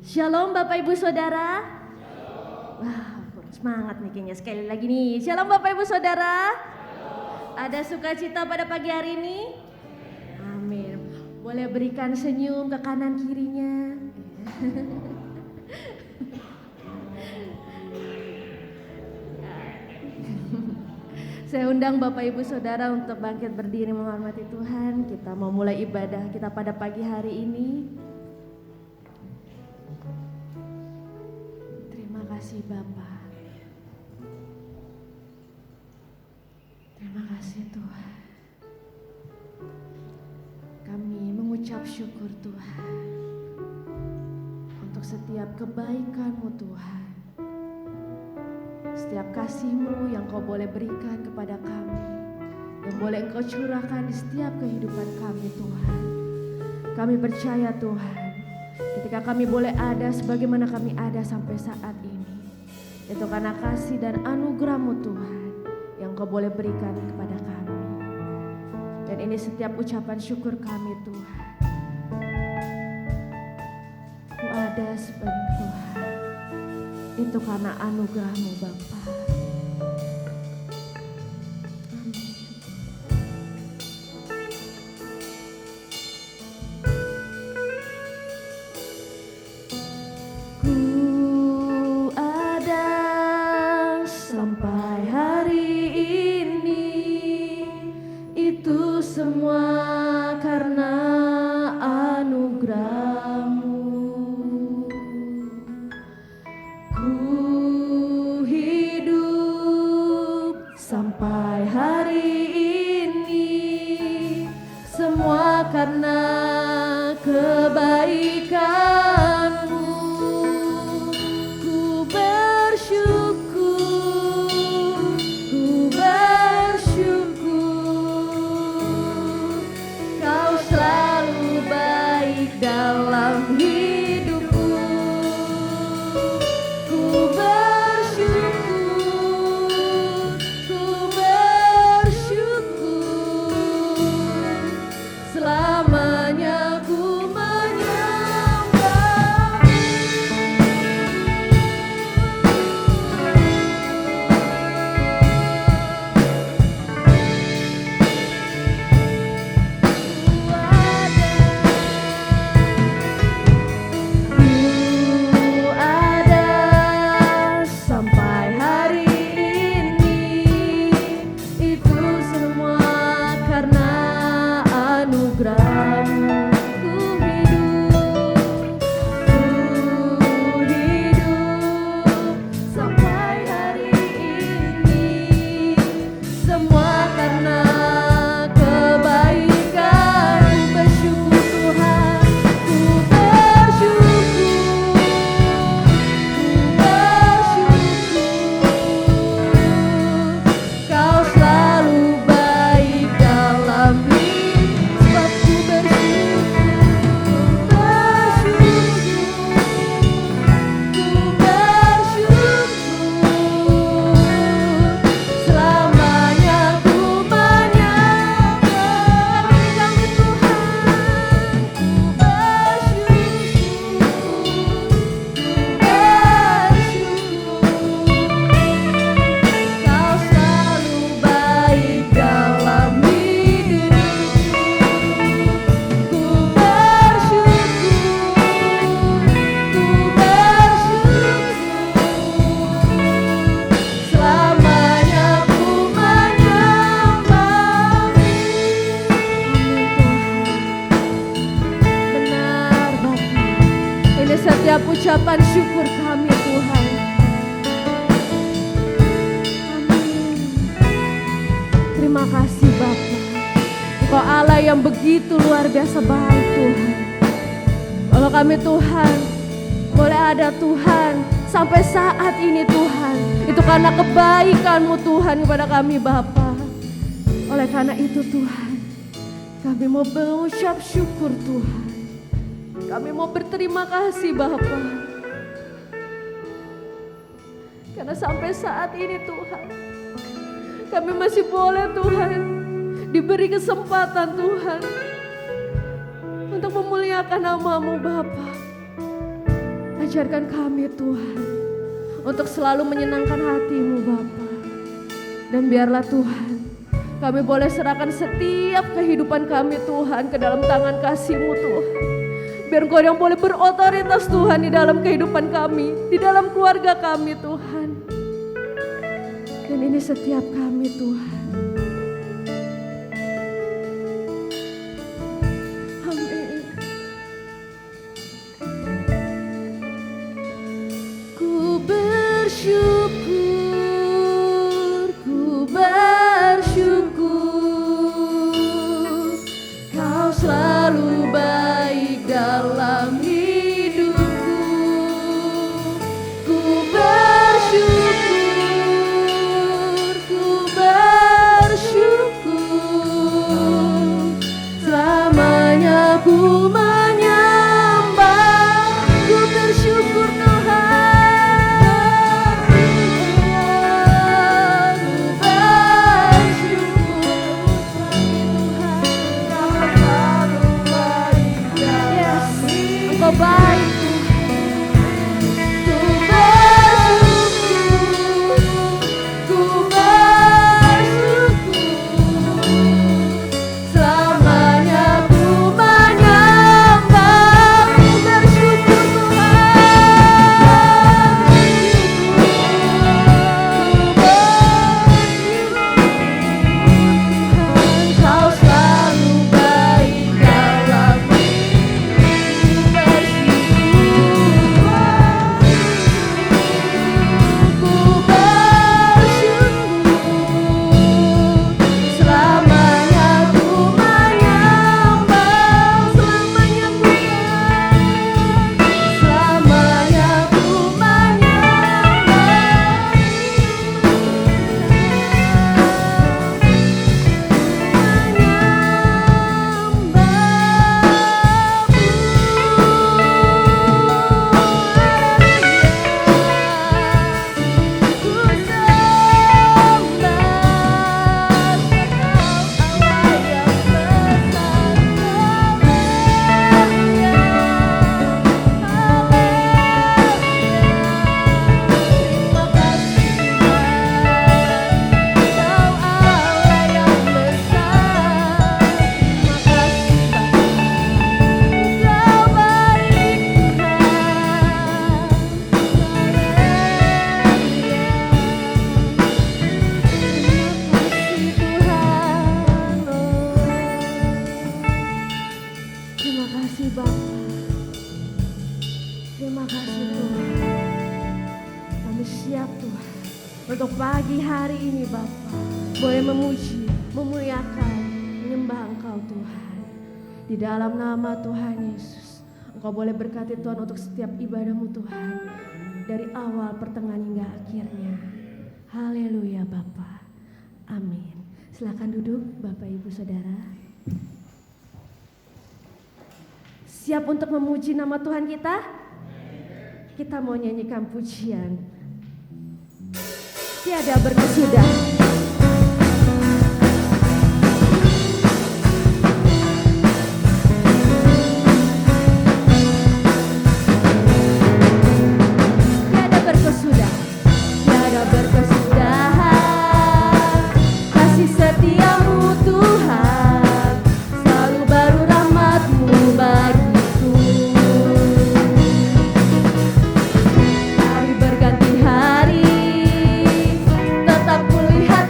Shalom Bapak Ibu Saudara. Wah, kurang semangat nih kayaknya sekali lagi nih. Shalom Bapak Ibu Saudara. Ada sukacita pada pagi hari ini? Amin. Boleh berikan senyum ke kanan kirinya. Saya undang Bapak Ibu Saudara untuk bangkit berdiri menghormati Tuhan. Kita mau mulai ibadah kita pada pagi hari ini. Terima kasih Bapa. Terima kasih Tuhan. Kami mengucap syukur Tuhan untuk setiap kebaikan-Mu Tuhan. Setiap kasih-Mu yang Kau boleh berikan kepada kami, yang boleh Engkau curahkan di setiap kehidupan kami Tuhan. Kami percaya Tuhan, ketika kami boleh ada sebagaimana kami ada sampai saat ini, itu karena kasih dan anugerah-Mu Tuhan yang Kau boleh berikan kepada kami. Dan ini setiap ucapan syukur kami Tuhan. Ku ada sebagai Tuhan, itu karena anugerah-Mu Bapa. Amin. Ku ada sampai hari ini, itu semua karena anugerah-Mu. Sampai hari ini semua karena kebaikan-Mu. Ku bersyukur, ku bersyukur. Kau selalu baik dalam hidupku. Ku selamanya ku menyembah-Mu. Ku ada sampai hari ini, itu semua karena anugerah-Mu. Ku hidup sampai hari ini, semua karena kebaikan-Mu. Bersyukur Tuhan, ku bersyukur, Kau selalu baik dalam hidup. Sebab ku bersyukur, selamanya ku menyembah kami Tuhan. Ku bersyukur, Kau selalu baik dalam hidupku. Ku bersyukur, selamanya ku menyembah-Mu. Benar Bapa, ini setiap ucapan syukur kami Tuhan. Amin. Terima kasih Bapa, Engkau Allah yang begitu luar biasa baik Tuhan. Kalau kami Tuhan boleh ada Tuhan sampai saat ini Tuhan, itu karena kebaikan-Mu Tuhan kepada kami Bapa. Oleh karena itu Tuhan, kami mau mengucap syukur Tuhan. Kami mau berterima kasih Bapa, karena sampai saat ini Tuhan, kami masih boleh Tuhan diberi kesempatan Tuhan untuk memuliakan nama-Mu Bapa. Ajarkan kami Tuhan untuk selalu menyenangkan hati-Mu Bapa. Dan biarlah Tuhan kami boleh serahkan setiap kehidupan kami Tuhan ke dalam tangan kasih-Mu Tuhan. Biar Engkau yang boleh berotoritas Tuhan di dalam kehidupan kami, di dalam keluarga kami Tuhan. Dan ini setiap kami Tuhan. Amin. Ku bersyukur, Kau selalu baik dalam hidupku. Ku bersyukur, selamanya ku menyembah. Ku bersyukur Tuhan, ku bersyukur Tuhan, Kau selalu baik dalam hidupku. Engkau baik untuk pagi hari ini Bapa boleh memuji, memuliakan, menyembah Engkau Tuhan. Di dalam nama Tuhan Yesus, Engkau boleh berkati Tuhan untuk setiap ibadah-Mu Tuhan, dari awal, pertengahan hingga akhirnya. Haleluya Bapa. Amin. Silakan duduk Bapak Ibu Saudara. Siap untuk memuji nama Tuhan kita? Kita mau nyanyikan pujian Tiada Berkesudahan. Hari berganti hari, tetap kulihat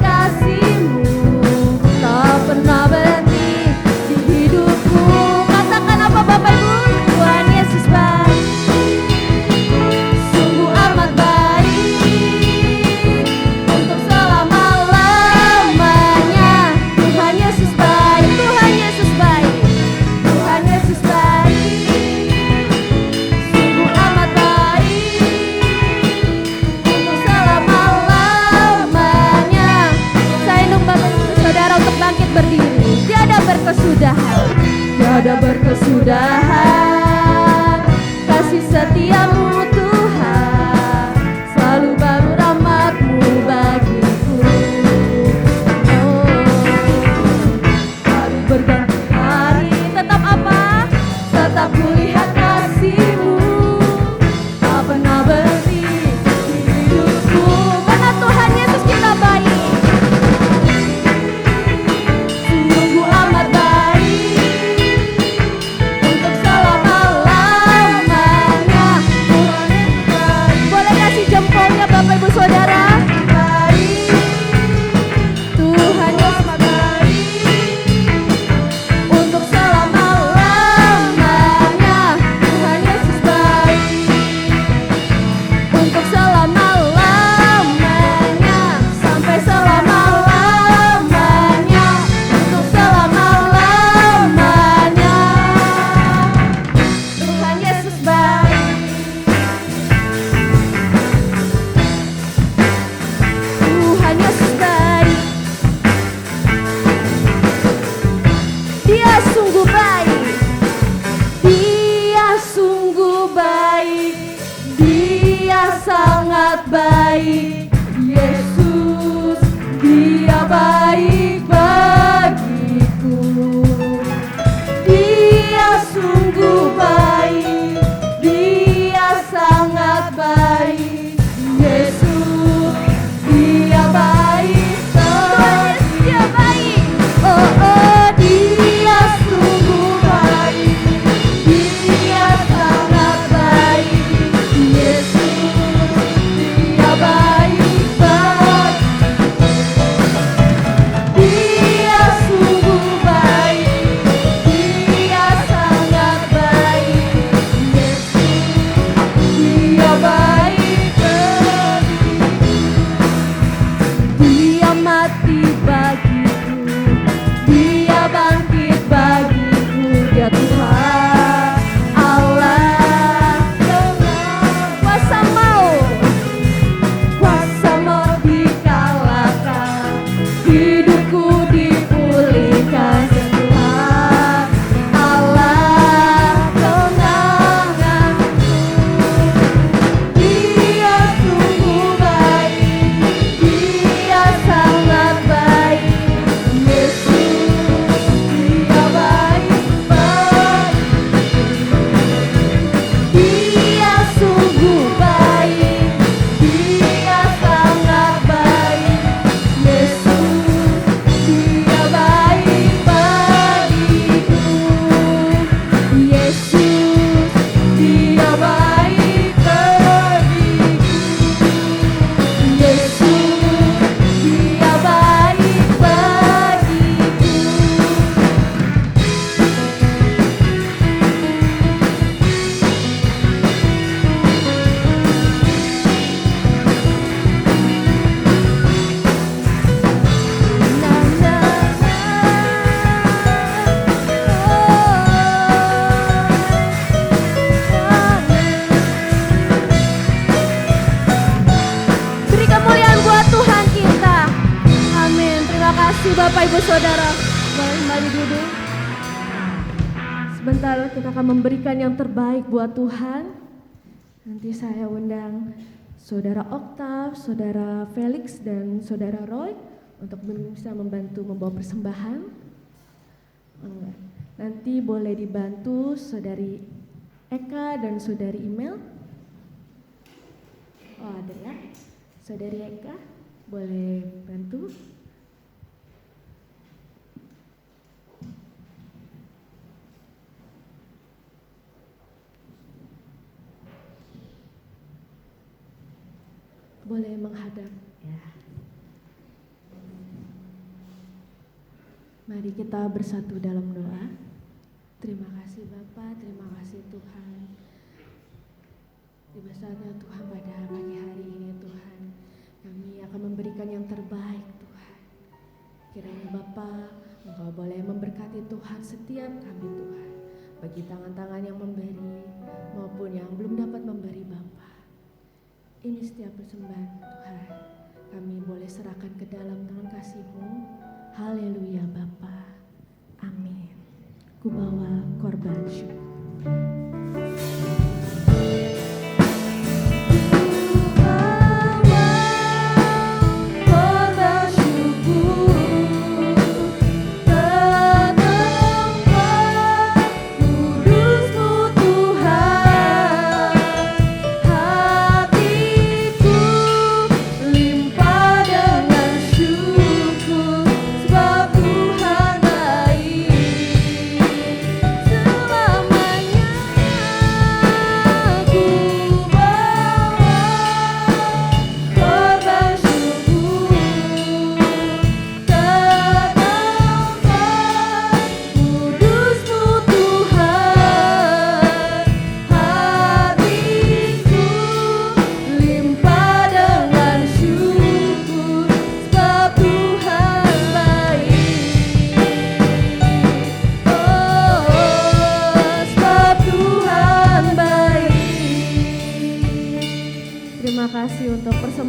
Ibu Saudara, mari duduk. Sebentar kita akan memberikan yang terbaik buat Tuhan. Nanti saya undang Saudara Oktav, Saudara Felix, dan Saudara Roy untuk bisa membantu membawa persembahan. Nanti boleh dibantu Saudari Eka dan Saudari Imel. Oh ada ya, Saudari Eka boleh bantu. Boleh menghadap ya. Mari kita bersatu dalam doa. Terima kasih Bapa, terima kasih Tuhan. Di besarnya Tuhan pada pagi hari ini Tuhan, kami akan memberikan yang terbaik Tuhan. Kiranya Bapa, Engkau boleh memberkati Tuhan setiap kami Tuhan. Bagi tangan-tangan yang memberi maupun yang belum dapat memberi Bapa. Ini setiap persembahan Tuhan, kami boleh serahkan ke dalam tangan kasih-Mu. Haleluya Bapa. Amin. Ku bawa korban syukur.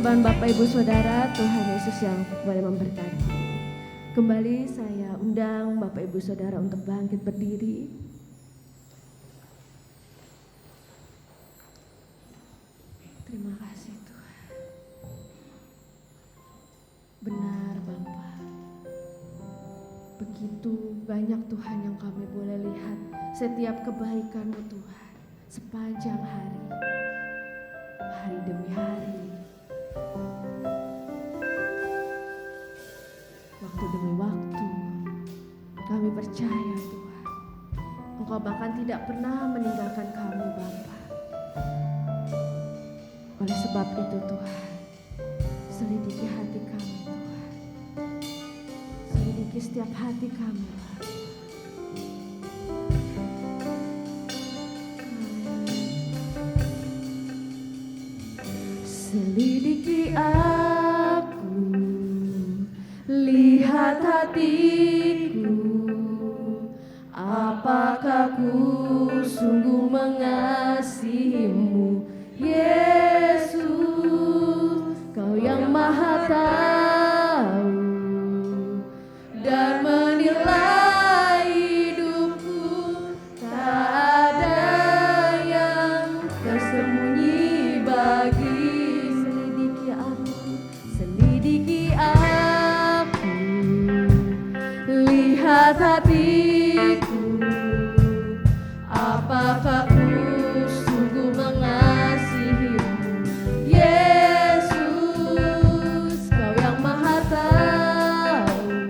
Bapak Ibu Saudara, Tuhan Yesus yang boleh memberkati. Kembali saya undang Bapak Ibu Saudara untuk bangkit berdiri. Terima kasih Tuhan. Benar Bapa. Begitu banyak Tuhan yang kami boleh lihat setiap kebaikan-Mu Tuhan sepanjang hari. Hari demi hari. Waktu demi waktu, kami percaya Tuhan, Engkau bahkan tidak pernah meninggalkan kami Bapa. Oleh sebab itu Tuhan, selidiki hati kami Tuhan, selidiki setiap hati kami Bapa. Selidiki aku, lihat hatiku, apakah ku sungguh mengasihi-Mu, Yesus, Kau yang Maha Tahu dan menilai hidupku, tak ada yang tersembunyi bagi. Selidiki aku, lihat hatiku, apakah ku sungguh mengasihi-Mu, Yesus, Kau yang Maha Tahu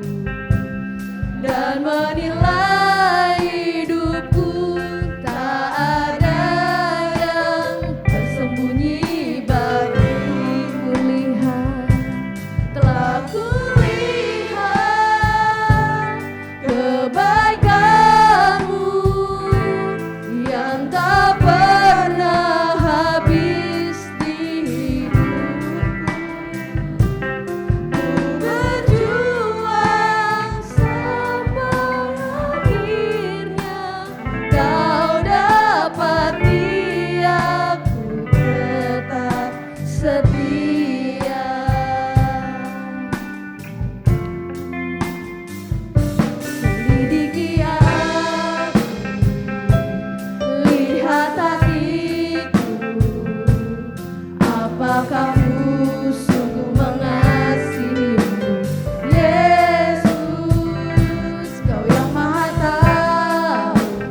dan menilai hidupku, tak ada yang tersembunyi bagi. Aku sungguh mengasihimu, Yesus. Kau yang maha tahu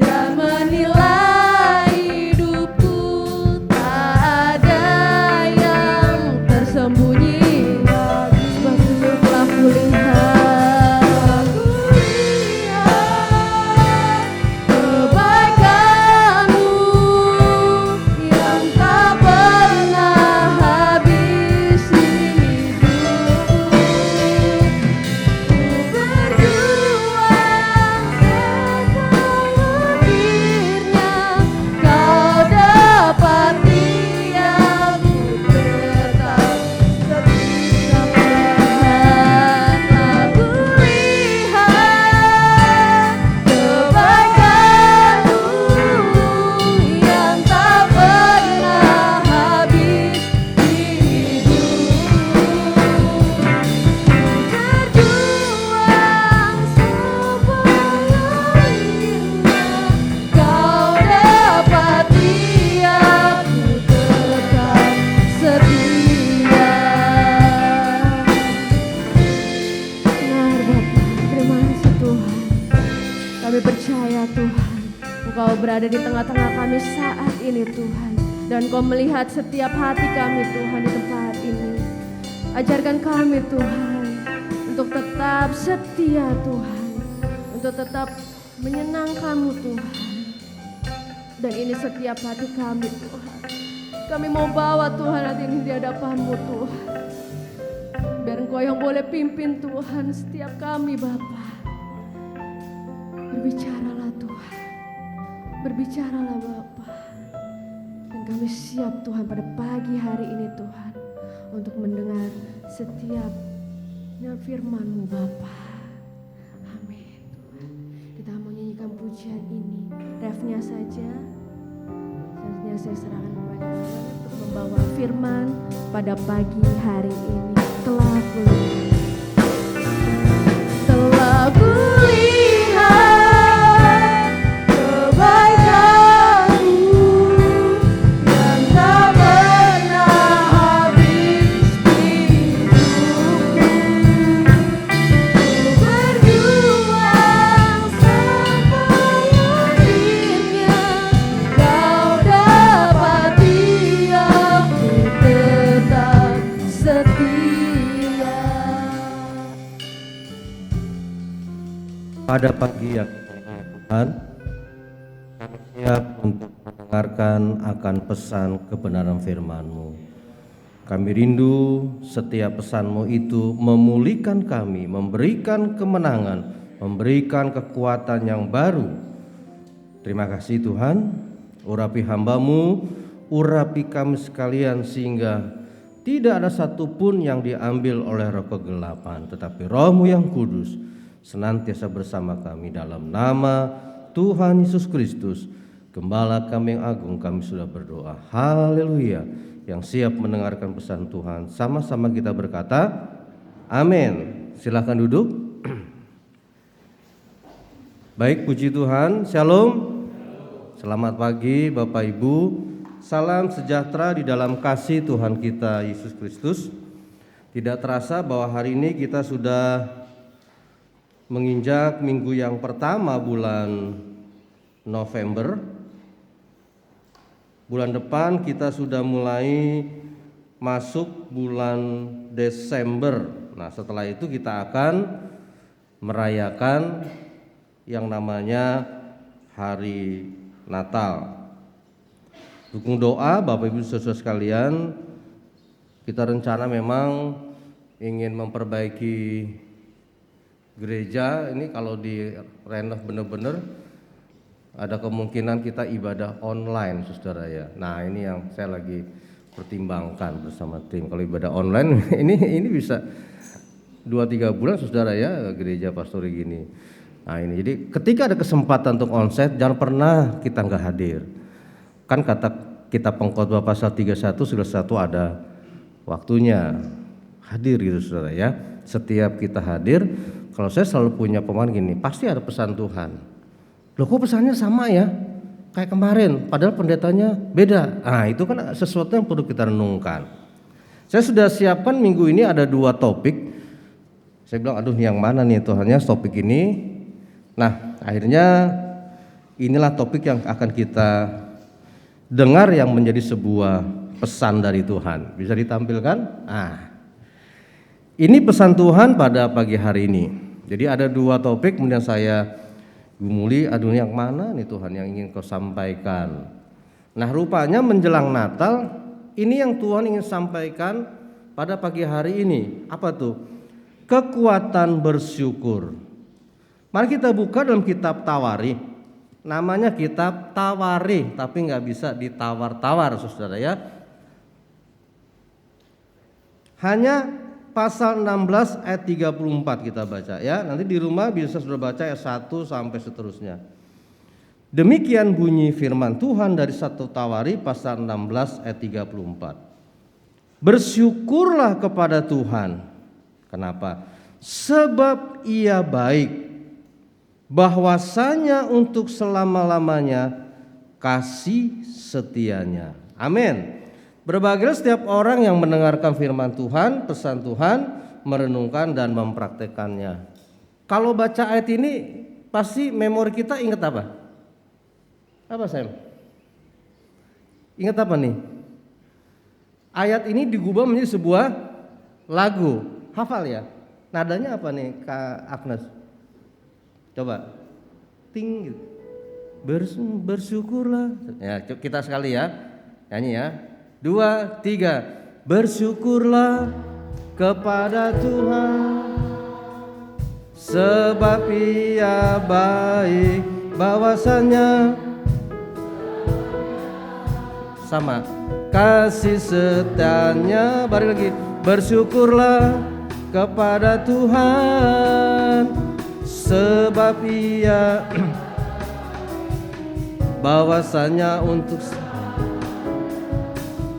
dan menilai hidupku, tak ada yang tersembunyi. Sebab telah kulihat kebaikanmu yang tak pernah habis di hidupku. Ku berjuang sampai akhirnya kau dapati aku tetap setia. Telah kulihat kebaikanmu yang tak pernah habis di hidupku. Berjuang supaya akhirnya kau dapati aku tetap setia. Benar Bapa, terima kasih Tuhan. Kami percaya Tuhan, Engkau berada di tengah-tengah kami saat ini Tuhan. Dan Kau melihat setiap hati kami Tuhan di tempat ini. Ajarkan kami Tuhan untuk tetap setia Tuhan, untuk tetap menyenangkan-Mu Tuhan. Dan ini setiap hati kami Tuhan. Kami mau bawa Tuhan hati ini di hadapan-Mu Tuhan. Biar Engkau yang boleh pimpin Tuhan setiap kami Bapa. Berbicaralah Tuhan, berbicaralah Bapa. Dan kami siap Tuhan pada pagi hari ini Tuhan, untuk mendengar setiap firman-Mu Bapa. Amin Tuhan. Kita mau nyanyikan pujian ini, refnya saja. Selanjutnya saya serahkan kepada Tuhan untuk membawa firman pada pagi hari ini. Telah kulihat kebaikanmu yang tak pernah habis di hidupku. Ku berjuang sampai akhirnya kau dapati aku tetap setia. Pada pagi yang Tuhan, kami siap untuk mendengarkan akan pesan kebenaran firman-Mu. Kami rindu setiap pesan-Mu itu memulihkan kami, memberikan kemenangan, memberikan kekuatan yang baru. Terima kasih Tuhan, urapi hamba-Mu, urapi kami sekalian sehingga tidak ada satupun yang diambil oleh roh kegelapan, tetapi Roh-Mu yang kudus senantiasa bersama kami. Dalam nama Tuhan Yesus Kristus, Gembala kami yang agung, kami sudah berdoa. Haleluya. Yang siap mendengarkan pesan Tuhan, sama-sama kita berkata, amin. Silahkan duduk. Baik, puji Tuhan. Shalom. Selamat pagi Bapak Ibu. Salam sejahtera di dalam kasih Tuhan kita Yesus Kristus. Tidak terasa bahwa hari ini kita sudah menginjak minggu yang pertama bulan November. Bulan depan kita sudah mulai masuk bulan Desember. Nah, setelah itu kita akan merayakan yang namanya Hari Natal. Dukung doa Bapak Ibu Saudara sekalian. Kita rencana memang ingin memperbaiki gereja ini. Kalau di renov benar-benar ada kemungkinan kita ibadah online, saudara ya. Nah, ini yang saya lagi pertimbangkan bersama tim. Kalau ibadah online ini bisa 2-3 bulan, saudara ya, gereja pastori gini. Nah, ini jadi ketika ada kesempatan untuk onsite, jangan pernah kita nggak hadir. Kan kata kitab Pengkhotbah pasal 31 sudah ada waktunya hadir gitu, saudara ya. Setiap kita hadir, kalau saya selalu punya pemahaman gini, pasti ada pesan Tuhan. Loh, kok pesannya sama ya? kayak kemarin, padahal pendetanya beda. Nah, itu kan sesuatu yang perlu kita renungkan. Saya sudah siapkan minggu ini ada 2 topik. Saya bilang, aduh yang mana nih Tuhannya topik ini. Nah, akhirnya inilah topik yang akan kita dengar yang menjadi sebuah pesan dari Tuhan. Bisa ditampilkan? Nah, ini pesan Tuhan pada pagi hari ini. Jadi ada 2 topik, kemudian saya gumuli, aduh yang mana nih Tuhan yang ingin kau sampaikan. Nah, rupanya menjelang Natal, ini yang Tuhan ingin sampaikan pada pagi hari ini. Apa tuh? Kekuatan bersyukur. Mari kita buka dalam kitab Tawarikh. Namanya kitab Tawarikh, tapi nggak bisa ditawar-tawar, saudara ya. Hanya pasal 16 ayat 34 kita baca ya. Nanti di rumah bisa sudah baca ayat 1 sampai seterusnya. Demikian bunyi firman Tuhan dari 1 Tawarikh pasal 16 ayat 34. Bersyukurlah kepada Tuhan. Kenapa? Sebab Ia baik, bahwasanya untuk selama-lamanya kasih setianya. Amin. Berbahagia setiap orang yang mendengarkan firman Tuhan, pesan Tuhan, merenungkan dan mempraktekannya. Kalau baca ayat ini pasti memori kita ingat apa? Apa Sam? Ingat apa nih? Ayat ini digubah menjadi sebuah lagu. Hafal ya? Nadanya apa nih Kak Agnes? Coba. Ting gitu. Bersyukurlah. Ya, kita sekali ya. Nyanyi ya. 2, 3. Bersyukurlah kepada Tuhan, sebab Ia baik, bahwasanya sama kasih setianya. Balik lagi. Bersyukurlah kepada Tuhan, sebab Ia bahwasanya untuk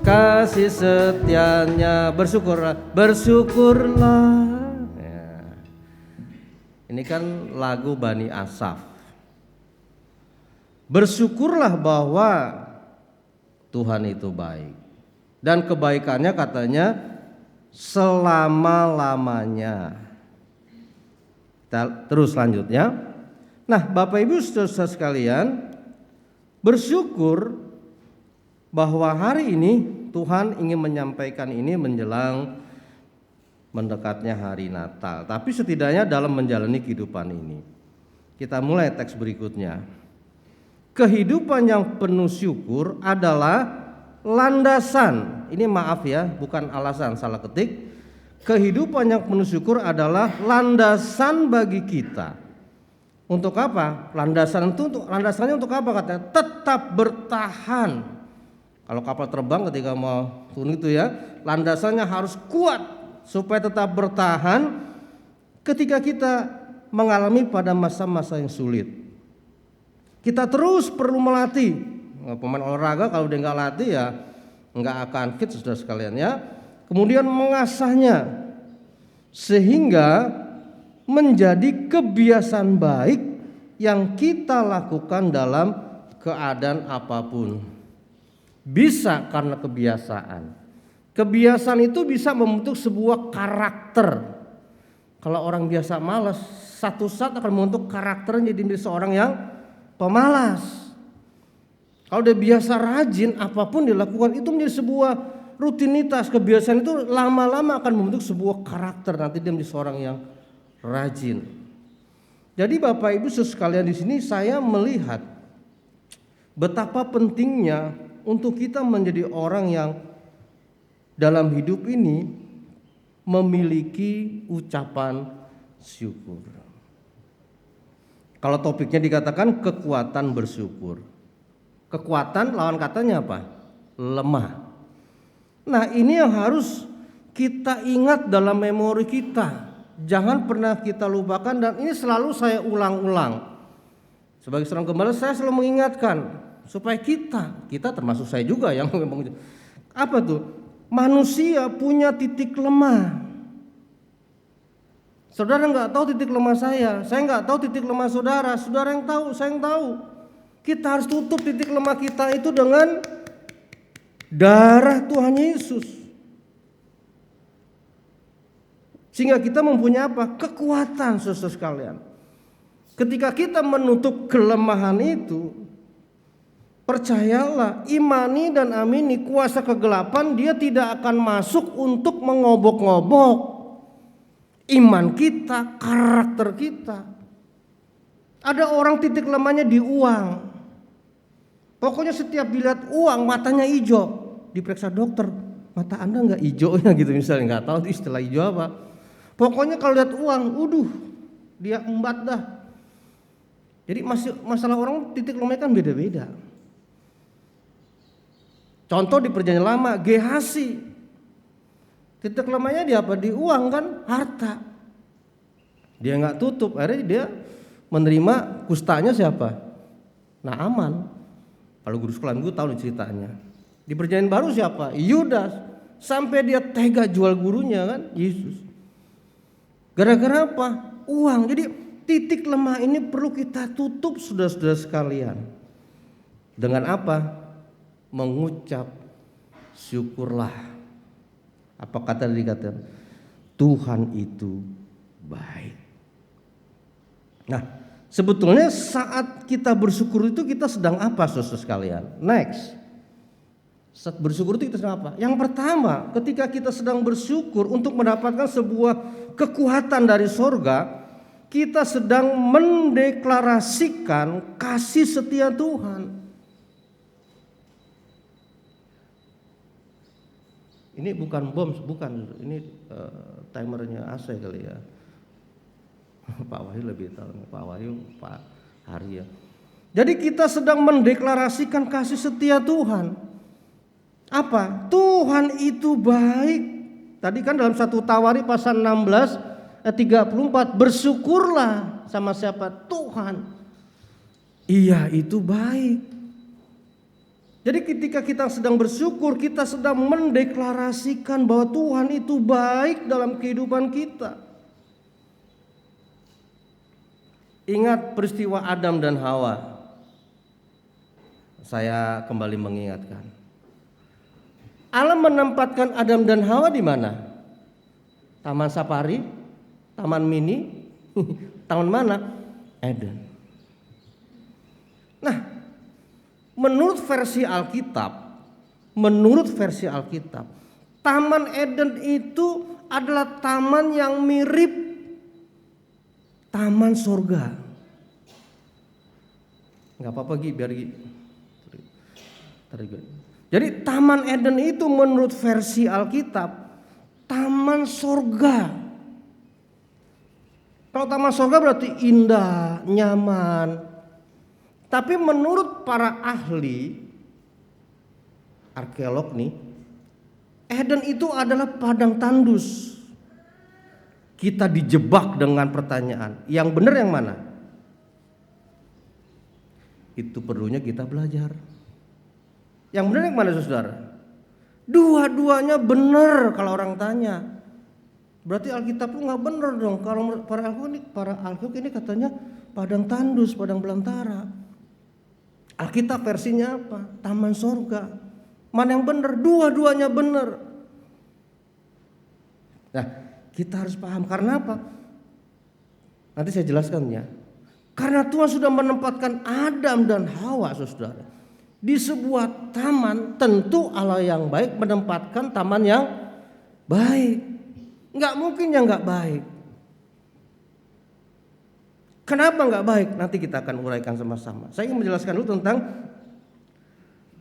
kasih setianya. Bersyukurlah ya. Ini kan lagu Bani Asaf. Bersyukurlah bahwa Tuhan itu baik, dan kebaikannya katanya selama-lamanya. Terus selanjutnya. Nah, Bapak Ibu saudara sekalian, bersyukur bahwa hari ini Tuhan ingin menyampaikan ini menjelang mendekatnya hari Natal. Tapi setidaknya dalam menjalani kehidupan ini, kita mulai teks berikutnya. Kehidupan yang penuh syukur adalah landasan. Ini maaf ya, bukan alasan, salah ketik. Kehidupan yang penuh syukur adalah landasan bagi kita. Untuk apa? Landasannya untuk apa katanya? Tetap bertahan. Kalau kapal terbang ketika mau turun itu ya, landasannya harus kuat supaya tetap bertahan ketika kita mengalami pada masa-masa yang sulit. Kita terus perlu melatih. Pemain olahraga kalau dia nggak latih ya nggak akan fit, saudara sekalian ya. Kemudian mengasahnya sehingga menjadi kebiasaan baik yang kita lakukan dalam keadaan apapun. Bisa karena kebiasaan. Kebiasaan itu bisa membentuk sebuah karakter. Kalau orang biasa malas, satu saat akan membentuk karakternya jadi seorang yang pemalas. Kalau dia biasa rajin, apapun dilakukan itu menjadi sebuah rutinitas. Kebiasaan itu lama-lama akan membentuk sebuah karakter. Nanti dia menjadi seorang yang rajin. Jadi Bapak Ibu sekalian di sini saya melihat betapa pentingnya untuk kita menjadi orang yang dalam hidup ini memiliki ucapan syukur. Kalau topiknya dikatakan kekuatan bersyukur. Kekuatan lawan katanya apa? Lemah. Nah, ini yang harus kita ingat dalam memori kita. Jangan pernah kita lupakan, dan ini selalu saya ulang-ulang. Sebagai seorang gembala saya selalu mengingatkan supaya kita termasuk saya juga yang memang apa tuh? Manusia punya titik lemah. Saudara nggak tahu titik lemah saya nggak tahu titik lemah saudara yang tahu, saya yang tahu. Kita harus tutup titik lemah kita itu dengan darah Tuhan Yesus. Sehingga kita mempunyai apa? Kekuatan, saudara sekalian. Ketika kita menutup kelemahan itu, percayalah, imani dan amini kuasa kegelapan dia tidak akan masuk untuk mengobok-ngobok iman kita, karakter kita. Ada orang titik lemahnya di uang. Pokoknya setiap dilihat uang matanya hijau, diperiksa dokter, mata Anda enggak hijaunya gitu misalnya, enggak tahu itu istilah hijau apa. Pokoknya kalau lihat uang, dia embat dah. Jadi masalah orang titik lemahnya kan beda-beda. Contoh di Perjanjian Lama, Gehasi. Titik lemahnya di apa? Di uang kan, harta. Dia enggak tutup, akhirnya dia menerima kustanya siapa? Naaman. Kalau guru sekolah gue tahu nih ceritanya. Di Perjanjian Baru siapa? Yudas. Sampai dia tega jual gurunya kan, Yesus. Gara-gara apa? Uang. Jadi titik lemah ini perlu kita tutup, saudara-saudara sekalian. Dengan apa? Mengucap syukurlah. Apa kata dikatakan? Tuhan itu baik. Nah, sebetulnya saat kita bersyukur itu kita sedang apa, saudara sekalian? Next. Saat bersyukur itu kita sedang apa? Yang pertama, ketika kita sedang bersyukur untuk mendapatkan sebuah kekuatan dari sorga, kita sedang mendeklarasikan kasih setia Tuhan. Ini bukan bom, bukan. Ini timernya AC kali ya. Pak Wahyu lebih tahu, Pak Wahyu, Pak Hari ya. Jadi kita sedang mendeklarasikan kasih setia Tuhan. Apa? Tuhan itu baik. Tadi kan dalam 1 Tawari pasal 16 ayat 34, bersyukurlah sama siapa? Tuhan. Ia itu baik. Jadi ketika kita sedang bersyukur, kita sedang mendeklarasikan bahwa Tuhan itu baik dalam kehidupan kita. Ingat peristiwa Adam dan Hawa. Saya kembali mengingatkan. Allah menempatkan Adam dan Hawa di mana? Taman Safari? Taman Mini? Taman mana? Eden. Nah, menurut versi Alkitab, Taman Eden itu adalah taman yang mirip taman surga. Enggak apa-apa Gi, biar Gi. Jadi Taman Eden itu menurut versi Alkitab taman surga. Kalau taman surga berarti indah, nyaman. Tapi menurut para ahli arkeolog nih, Eden itu adalah padang tandus. Kita dijebak dengan pertanyaan, yang benar yang mana? Itu perlunya kita belajar. Yang benar yang mana, saudara? Dua-duanya benar kalau orang tanya. Berarti Alkitab lu nggak benar dong. Kalau para alkitab ini katanya padang tandus, padang belantara. Alkitab versinya apa? Taman surga. Mana yang benar? Dua-duanya benar. Nah, kita harus paham karena apa? Nanti saya jelaskan ya. Karena Tuhan sudah menempatkan Adam dan Hawa, saudara, di sebuah taman. Tentu Allah yang baik menempatkan taman yang baik. Nggak mungkin yang nggak baik. Kenapa nggak baik? Nanti kita akan uraikan sama-sama. Saya ingin menjelaskan dulu tentang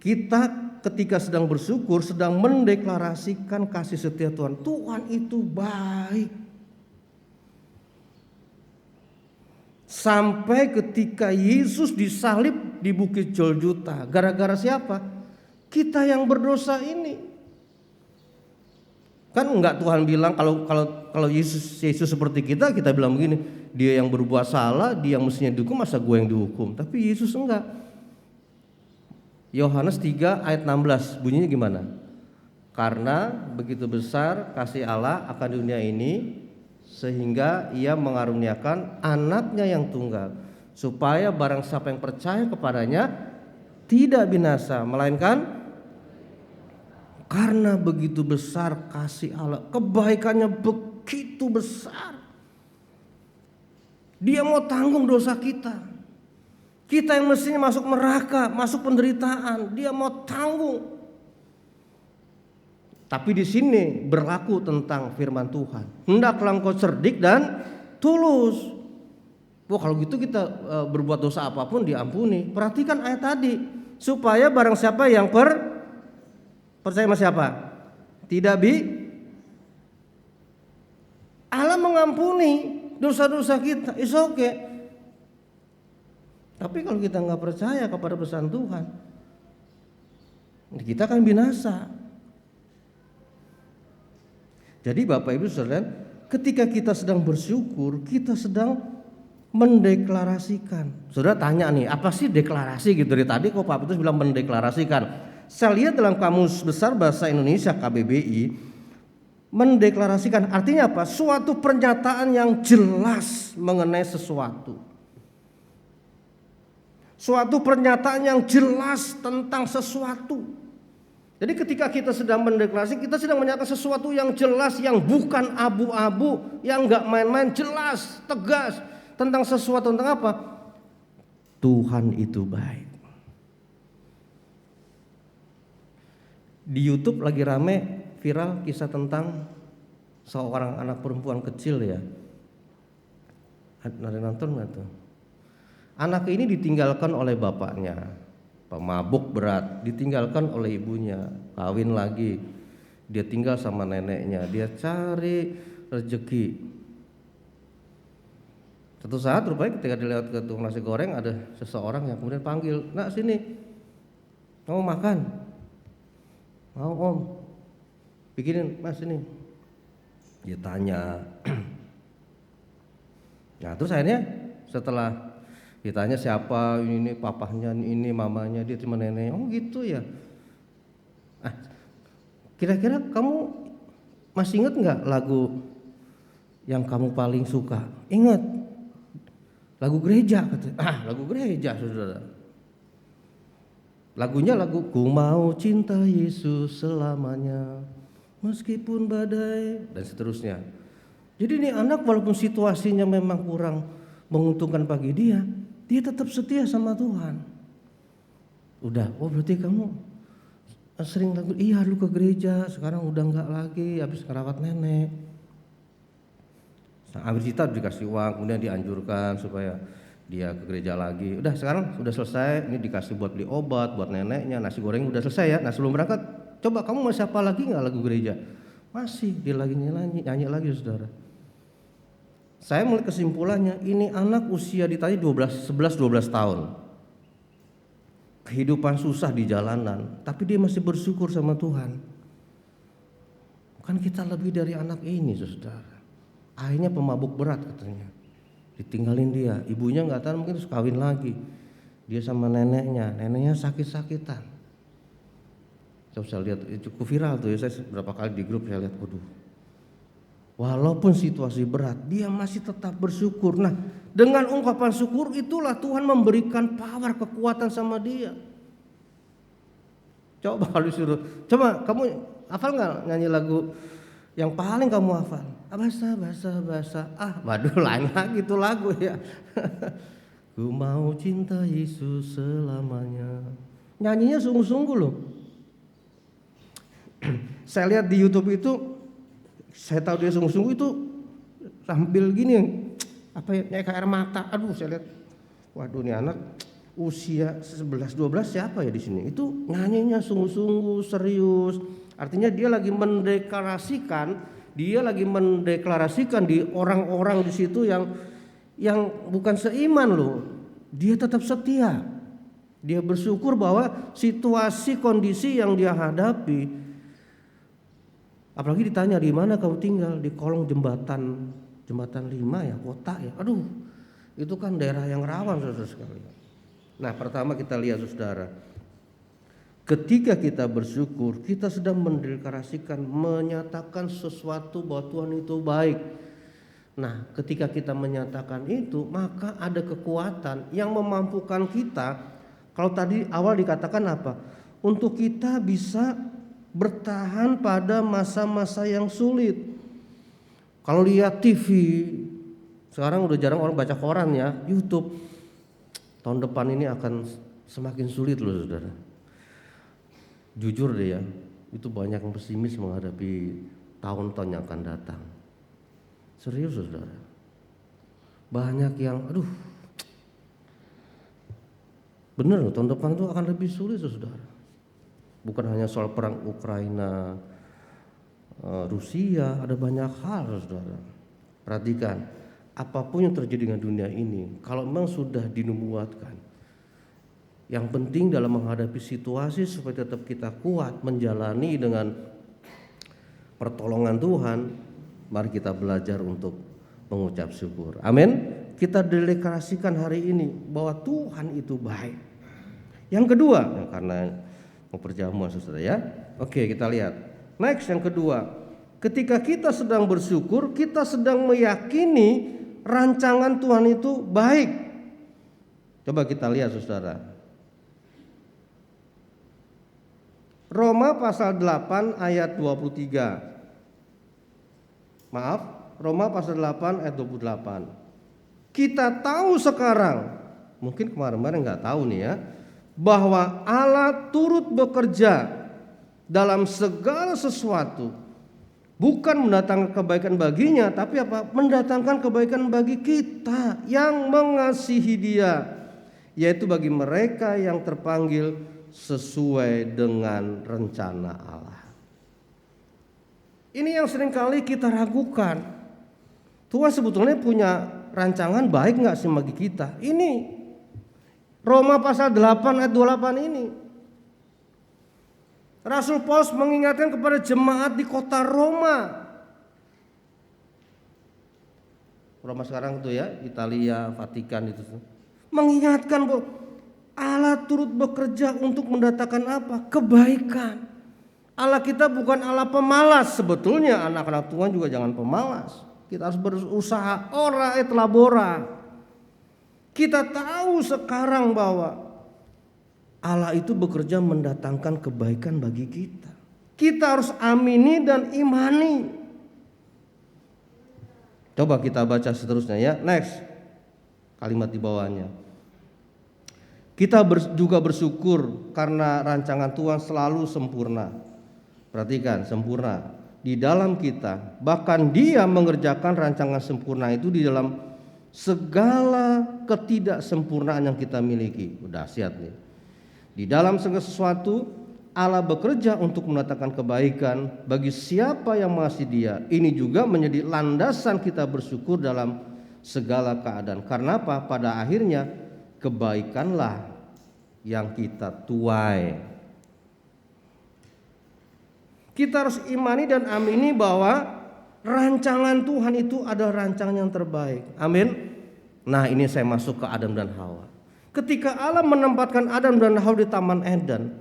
kita ketika sedang bersyukur, sedang mendeklarasikan kasih setia Tuhan. Tuhan itu baik. Sampai ketika Yesus disalib di Bukit Golgota. Gara-gara siapa? Kita yang berdosa ini. Kan enggak Tuhan bilang kalau Yesus seperti kita bilang begini, dia yang berbuat salah, dia yang mestinya dihukum, masa gue yang dihukum. Tapi Yesus enggak. Yohanes 3 ayat 16 bunyinya gimana? Karena begitu besar kasih Allah akan dunia ini, sehingga ia mengaruniakan anaknya yang tunggal, supaya barang siapa yang percaya kepadanya tidak binasa, melainkan karena begitu besar kasih Allah, kebaikannya begitu besar. Dia mau tanggung dosa kita. Kita yang mestinya masuk neraka, masuk penderitaan, dia mau tanggung. Tapi di sini berlaku tentang firman Tuhan. Hendaklah engkau cerdik dan tulus. Wah, kalau gitu kita berbuat dosa apapun diampuni. Perhatikan ayat tadi, supaya barang siapa yang percaya sama siapa? Allah mengampuni dosa-dosa kita. It's okay. Tapi kalau kita nggak percaya kepada pesan Tuhan, kita akan binasa. Jadi Bapak Ibu Saudara, ketika kita sedang bersyukur, kita sedang mendeklarasikan. Saudara tanya nih, apa sih deklarasi gitu? Dari tadi kok Pak Petrus bilang mendeklarasikan. Saya lihat dalam Kamus Besar Bahasa Indonesia KBBI, mendeklarasikan artinya apa? Suatu pernyataan yang jelas mengenai sesuatu. Suatu pernyataan yang jelas tentang sesuatu. Jadi ketika kita sedang mendeklarasi, kita sedang menyatakan sesuatu yang jelas, yang bukan abu-abu, yang enggak main-main, jelas, tegas tentang sesuatu. Tentang apa? Tuhan itu baik. Di YouTube lagi rame viral kisah tentang seorang anak perempuan kecil ya. Ada nonton nggak tuh? Anak ini ditinggalkan oleh bapaknya, pemabuk berat, ditinggalkan oleh ibunya, kawin lagi, dia tinggal sama neneknya, dia cari rezeki. Satu saat rupanya ketika dia lewat ke tukang nasi goreng, ada seseorang yang kemudian panggil, "Nak sini, mau makan?" "Mau om." "Bikinin mas ini." Dia tanya. Nah terus akhirnya setelah ditanya siapa ini papahnya, ini mamanya, dia cuma neneknya. "Oh gitu ya. Kira-kira kamu masih ingat nggak lagu yang kamu paling suka?" "Ingat, lagu gereja," katanya. Lagu gereja saudara. Lagunya lagu "Ku mau cinta Yesus selamanya meskipun badai," dan seterusnya. Jadi ini anak walaupun situasinya memang kurang menguntungkan bagi dia tetap setia sama Tuhan. Udah, oh berarti kamu sering lagu, iya lu ke gereja, sekarang udah enggak lagi, habis ngerawat nenek. Habis itu dikasih uang, kemudian dianjurkan supaya dia ke gereja lagi. Udah sekarang udah selesai, ini dikasih buat beli obat, buat neneknya, nasi goreng udah selesai ya. Nah sebelum berangkat, coba kamu masih apa lagi nggak lagu gereja? Masih, dia lagi nyanyi lagi saudara. Saya melihat kesimpulannya, ini anak usia ditanya 11-12 tahun. Kehidupan susah di jalanan, tapi dia masih bersyukur sama Tuhan. Kan kita lebih dari anak ini saudara. Ayahnya pemabuk berat katanya. Ditinggalin dia, ibunya nggak tahu mungkin terus kawin lagi. Dia sama neneknya sakit-sakitan. Coba saya lihat, cukup viral tuh ya, saya berapa kali di grup saya lihat, waduh. Walaupun situasi berat, dia masih tetap bersyukur. Nah, dengan ungkapan syukur itulah Tuhan memberikan power, kekuatan sama dia. Coba kalau disuruh, coba kamu hafal nggak nyanyi lagu yang paling kamu hafal? Basa. Waduh lain lagi tuh lagu ya. Ku mau cinta Yesus selamanya. Nyanyinya sungguh-sungguh loh. Saya lihat di YouTube itu, saya tahu dia sungguh-sungguh itu sambil gini, apa ya, kayak air mata. Aduh, saya lihat, waduh ini anak usia 11-12 siapa ya di sini? Itu nyanyinya sungguh-sungguh serius. Artinya dia lagi mendeklarasikan di orang-orang di situ yang bukan seiman loh. Dia tetap setia. Dia bersyukur bahwa situasi kondisi yang dia hadapi. Apalagi ditanya di mana kau tinggal, di kolong jembatan 5 ya, kota ya. Aduh, itu kan daerah yang rawan saudara sekalian. Nah, pertama kita lihat saudara, ketika kita bersyukur, kita sedang mendeklarasikan, menyatakan sesuatu bahwa Tuhan itu baik. Nah, ketika kita menyatakan itu, maka ada kekuatan yang memampukan kita. Kalau tadi awal dikatakan apa? Untuk kita bisa bertahan pada masa-masa yang sulit. Kalau lihat TV, sekarang udah jarang orang baca koran ya, YouTube. Tahun depan ini akan semakin sulit loh saudara. Jujur deh ya, itu banyak yang pesimis menghadapi tahun-tahun yang akan datang. Serius saudara. Banyak yang bener loh, tahun depan itu akan lebih sulit saudara. Bukan hanya soal perang Ukraina, Rusia, ada banyak hal saudara. Perhatikan, apapun yang terjadi dengan dunia ini, kalau memang sudah dinubuatkan, yang penting dalam menghadapi situasi supaya tetap kita kuat menjalani dengan pertolongan Tuhan, mari kita belajar untuk mengucap syukur. Amin. Kita deklarasikan hari ini bahwa Tuhan itu baik. Yang kedua, karena mau perjamuan saudara ya. Oke, kita lihat. Next, yang kedua, ketika kita sedang bersyukur, kita sedang meyakini rancangan Tuhan itu baik. Coba kita lihat saudara. Roma pasal 8 ayat 23. Maaf, Roma pasal 8 ayat 28. Kita tahu sekarang, mungkin kemarin-kemarin nggak tahu nih ya, bahwa Allah turut bekerja dalam segala sesuatu, bukan mendatangkan kebaikan baginya, tapi apa? Mendatangkan kebaikan bagi kita yang mengasihi Dia, yaitu bagi mereka yang terpanggil sesuai dengan rencana Allah. Ini yang seringkali kita ragukan. Tuhan sebetulnya punya rancangan baik nggak sih bagi kita? Ini Roma pasal 8 ayat 28 ini. Rasul Paulus mengingatkan kepada jemaat di kota Roma. Roma sekarang itu ya, Italia, Vatikan itu. Mengingatkan bahwa Allah turut bekerja untuk mendatangkan apa? Kebaikan. Allah kita bukan Allah pemalas. Sebetulnya anak-anak Tuhan juga jangan pemalas. Kita harus berusaha, ora et labora. Kita tahu sekarang bahwa Allah itu bekerja mendatangkan kebaikan bagi kita. Kita harus amini dan imani. Coba kita baca seterusnya ya. Next, kalimat di bawahnya. Kita juga bersyukur karena rancangan Tuhan selalu sempurna. Perhatikan, sempurna di dalam kita. Bahkan Dia mengerjakan rancangan sempurna itu di dalam segala ketidaksempurnaan yang kita miliki. Dahsyat nih. Di dalam segala sesuatu Allah bekerja untuk mendatangkan kebaikan bagi siapa yang mengasihi Dia. Ini juga menjadi landasan kita bersyukur dalam segala keadaan. Karena apa? Pada akhirnya kebaikanlah yang kita tuai. Kita harus imani dan amini bahwa rancangan Tuhan itu adalah rancangan yang terbaik. Amin. Nah, ini saya masuk ke Adam dan Hawa. Ketika Allah menempatkan Adam dan Hawa di Taman Eden,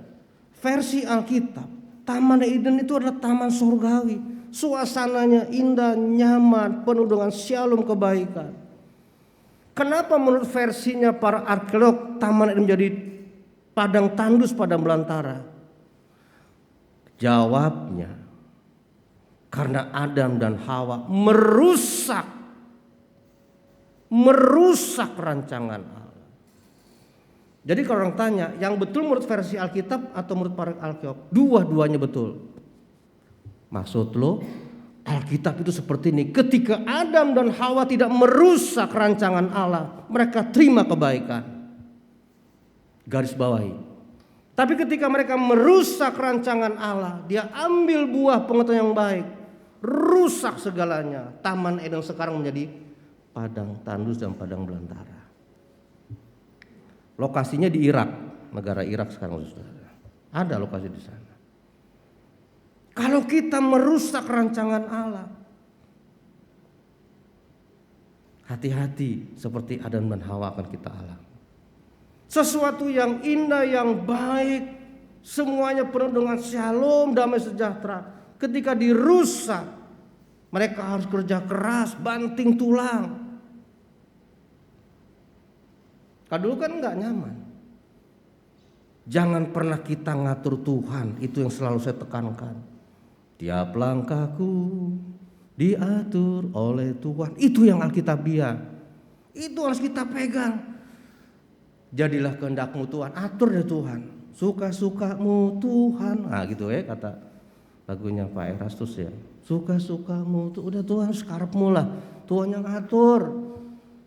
versi Alkitab, Taman Eden itu adalah taman surgawi. Suasananya indah, nyaman, penuh dengan shalom kebaikan. Kenapa menurut versinya para arkeolog Taman Eden menjadi padang tandus, padang belantara? Jawabnya, karena Adam dan Hawa merusak rancangan Allah. Jadi kalau orang tanya, yang betul menurut versi Alkitab atau menurut para arkeolog? Dua-duanya betul. Maksud lo, Alkitab itu seperti ini. Ketika Adam dan Hawa tidak merusak rancangan Allah, mereka terima kebaikan. Garis bawahi. Tapi ketika mereka merusak rancangan Allah, Dia ambil buah pengetahuan yang baik, rusak segalanya. Taman Eden sekarang menjadi padang tandus dan padang belantara. Lokasinya di Irak, negara Irak sekarang saudara. Ada lokasi di sana. Kalau kita merusak rancangan Allah, hati-hati seperti Adam dan Hawa akan kita alami. Sesuatu yang indah, yang baik, semuanya penuh dengan shalom, damai sejahtera. Ketika dirusak, Mereka harus kerja keras, banting tulang. Kalau dulu kan nggak nyaman. Jangan pernah kita ngatur Tuhan, itu yang selalu saya tekankan. Tiap langkahku diatur oleh Tuhan. Itu yang Alkitabiah. Itu harus kita pegang. Jadilah kehendakmu Tuhan, atur deh Tuhan. Suka-sukamu Tuhan. Nah gitu ya kata lagunya Pak Erastus ya. Suka-sukamu tuh udah Tuhan sekarepmu lah. Tuhan yang atur.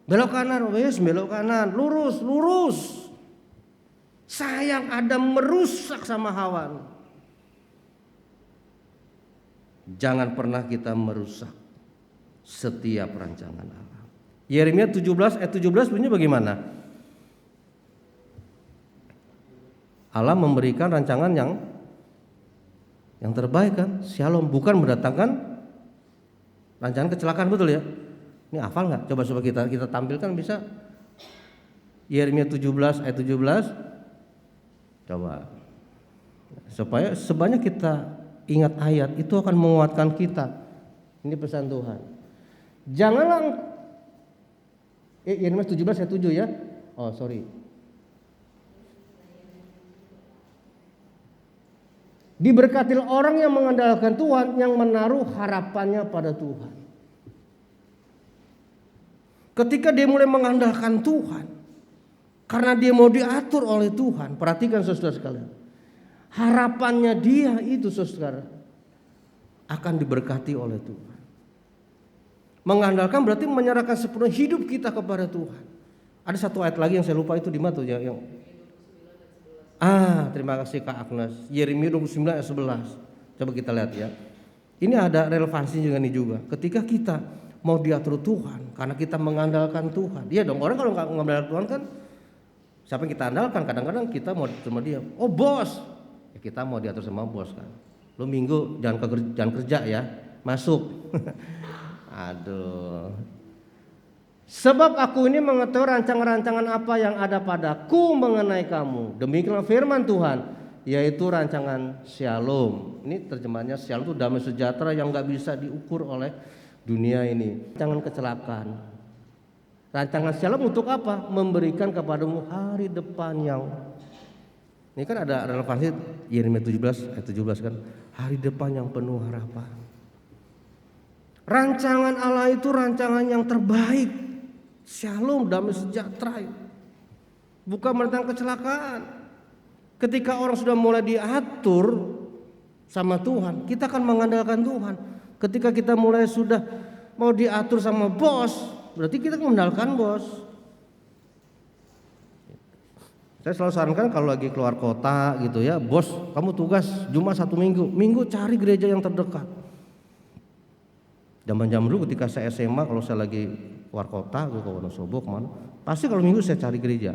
Belok kanan, wes belok kanan, lurus. Sayang Adam merusak sama Hawa. Jangan pernah kita merusak setiap rancangan Allah. Yeremia 17 ayat 17 bunyinya bagaimana? Allah memberikan rancangan yang terbaik kan, Shalom, bukan mendatangkan rancangan kecelakaan, betul ya? Ini hafal nggak? Coba kita tampilkan bisa. Yeremia 17 ayat 17. Coba. Supaya sebanyak kita ingat ayat itu akan menguatkan kita. Ini pesan Tuhan. Janganlah Yeremia 17 ayat 7 ya. Oh, sorry. Diberkatilah orang yang mengandalkan Tuhan, yang menaruh harapannya pada Tuhan. Ketika dia mulai mengandalkan Tuhan, karena dia mau diatur oleh Tuhan, perhatikan saudara sekalian, harapannya dia itu saudara akan diberkati oleh Tuhan. Mengandalkan berarti menyerahkan sepenuhnya hidup kita kepada Tuhan. Ada satu ayat lagi yang saya lupa, itu di mana tuh ya, yang terima kasih Kak Agnes. Yeremia 29 ayat 11. Coba kita lihat ya. Ini ada relevansi juga nih juga. Ketika kita mau diatur Tuhan, karena kita mengandalkan Tuhan. Iya dong, orang kalau nggak mengandalkan Tuhan kan siapa yang kita andalkan? Kadang-kadang kita mau diatur sama dia. Oh bos, ya, kita mau diatur sama bos kan. Lu minggu jangan kerja ya, masuk. Aduh. Sebab aku ini mengetahui rancangan-rancangan apa yang ada padaku mengenai kamu. Demikianlah firman Tuhan, yaitu rancangan Shalom. Ini terjemahannya Shalom itu damai sejahtera yang gak bisa diukur oleh dunia ini. Rancangan kecelakaan. Rancangan Shalom untuk apa? Memberikan kepadamu hari depan yang, ini kan ada relevansi Yeremia 17 ayat 17 kan, hari depan yang penuh harapan. Rancangan Allah itu rancangan yang terbaik. Shalom, damai sejahtera, bukan mendatangkan kecelakaan. Ketika orang sudah mulai diatur sama Tuhan, kita akan mengandalkan Tuhan. Ketika kita mulai sudah mau diatur sama bos, berarti kita mengandalkan bos. Saya selalu sarankan kalau lagi keluar kota gitu ya, bos kamu tugas Jumat 1 minggu cari gereja yang terdekat. Zaman-zaman dulu ketika saya SMA, kalau saya lagi keluar kota, gue ke Wonosobo kemana, pasti kalau minggu saya cari gereja.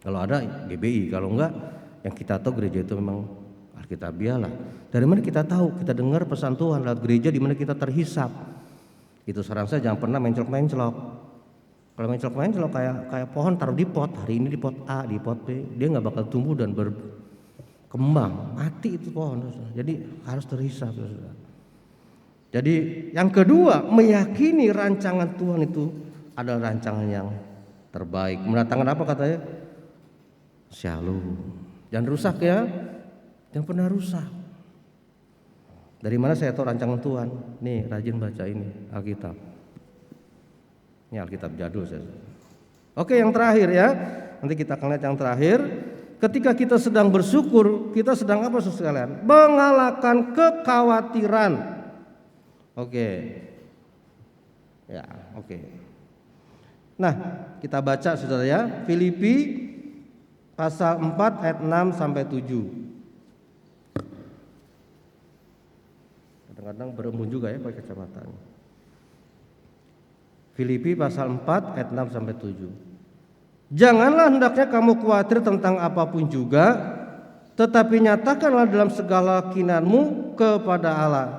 Kalau ada GBI, kalau enggak yang kita tahu gereja itu memang Alkitabiah lah. Dari mana kita tahu? Kita dengar pesan Tuhan lewat gereja di mana kita terhisap. Itu saran saya, jangan pernah menclok-menclok. Kalau menclok-menclok kayak pohon taruh di pot, hari ini di pot A, di pot B, dia nggak bakal tumbuh dan berkembang, mati itu pohon. Jadi harus terhisap. Jadi yang kedua, meyakini rancangan Tuhan itu adalah rancangan yang terbaik. Mendatangkan apa katanya? Shalom. Jangan rusak ya, jangan pernah rusak. Dari mana saya tahu rancangan Tuhan? Nih rajin baca ini Alkitab. Ini Alkitab jadul saya. Oke, yang terakhir ya. Nanti kita akan lihat yang terakhir. Ketika kita sedang bersyukur, kita sedang apa sekalian? Mengalahkan kekhawatiran. Oke. Ya, oke. Nah, kita baca saudara ya, Filipi pasal 4 ayat 6 sampai 7. Kadang-kadang berembun juga ya pakai kacamata. Filipi pasal 4 ayat 6 sampai 7. Janganlah hendaknya kamu khawatir tentang apapun juga, tetapi nyatakanlah dalam segala kinanmu kepada Allah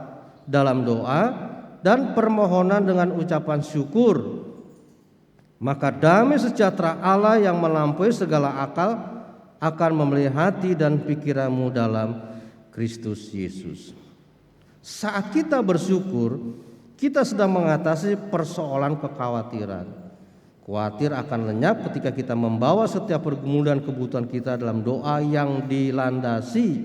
dalam doa dan permohonan dengan ucapan syukur. Maka damai sejahtera Allah yang melampaui segala akal akan memelihara hati dan pikiranmu dalam Kristus Yesus. Saat kita bersyukur, kita sedang mengatasi persoalan kekhawatiran. Khawatir akan lenyap ketika kita membawa setiap pergumulan kebutuhan kita dalam doa yang dilandasi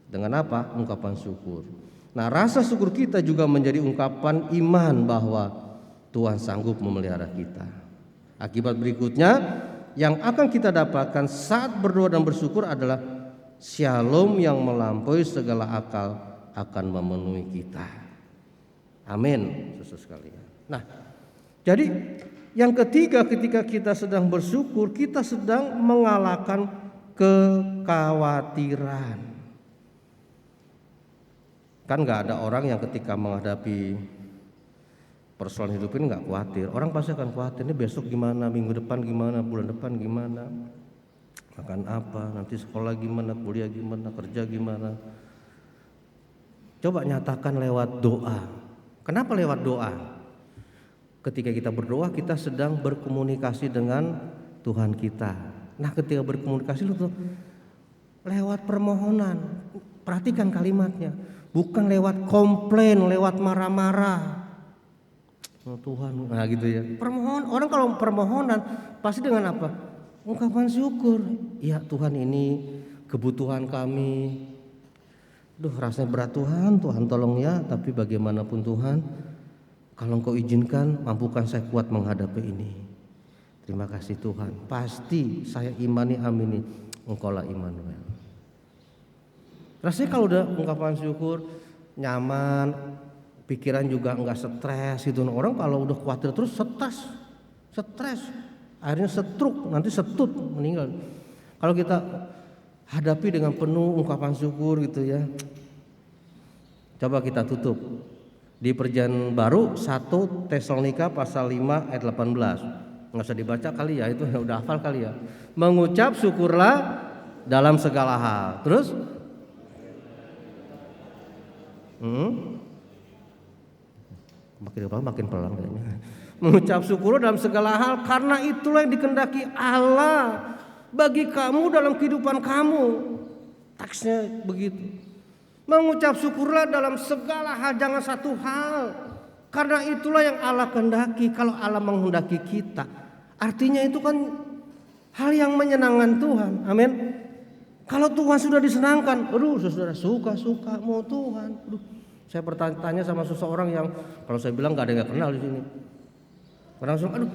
dengan apa? Ungkapan syukur. Nah, rasa syukur kita juga menjadi ungkapan iman bahwa Tuhan sanggup memelihara kita. Akibat berikutnya yang akan kita dapatkan saat berdoa dan bersyukur adalah shalom yang melampaui segala akal akan memenuhi kita. Amin, saudara sekalian. Nah, jadi yang ketiga, ketika kita sedang bersyukur, kita sedang mengalahkan kekhawatiran. Kan gak ada orang yang ketika menghadapi persoalan hidup ini gak khawatir. Orang pasti akan khawatir, ini besok gimana, minggu depan gimana, bulan depan gimana, makan apa, nanti sekolah gimana, kuliah gimana, kerja gimana. Coba nyatakan lewat doa. Kenapa lewat doa? Ketika kita berdoa, kita sedang berkomunikasi dengan Tuhan kita. Nah, ketika berkomunikasi itu lewat permohonan. Perhatikan kalimatnya. Bukan lewat komplain, lewat marah-marah. Oh, Tuhan, nah gitu ya. Permohonan, orang kalau permohonan pasti dengan apa? Ungkapan syukur. Ya Tuhan, ini kebutuhan kami. Duh, rasanya berat Tuhan, Tuhan tolong ya. Tapi bagaimanapun Tuhan, kalau Engkau izinkan, mampukan saya kuat menghadapi ini. Terima kasih Tuhan. Pasti saya imani, amini, Engkaulah Immanuel. Rasanya kalau udah ungkapan syukur, nyaman, pikiran juga enggak stres gitu. Orang kalau udah khawatir terus stres, akhirnya stroke, nanti setut, meninggal. Kalau kita hadapi dengan penuh ungkapan syukur gitu ya. Coba kita tutup di Perjanjian Baru 1 Tesalonika pasal 5 ayat 18. Nggak usah dibaca kali ya, itu udah hafal kali ya. Mengucap syukurlah dalam segala hal. Terus makin pelan kayaknya. Mengucap syukur dalam segala hal karena itulah yang dikehendaki Allah bagi kamu dalam kehidupan kamu. Teksnya begitu. Mengucap syukurlah dalam segala hal, jangan satu hal. Karena itulah yang Allah kehendaki. Kalau Allah menghendaki kita, artinya itu kan hal yang menyenangkan Tuhan. Amin. Kalau Tuhan sudah disenangkan, aduh saudara suka mau Tuhan. Aduh, saya bertanya sama seseorang yang kalau saya bilang nggak ada yang kenal di sini. Orang langsung, aduh,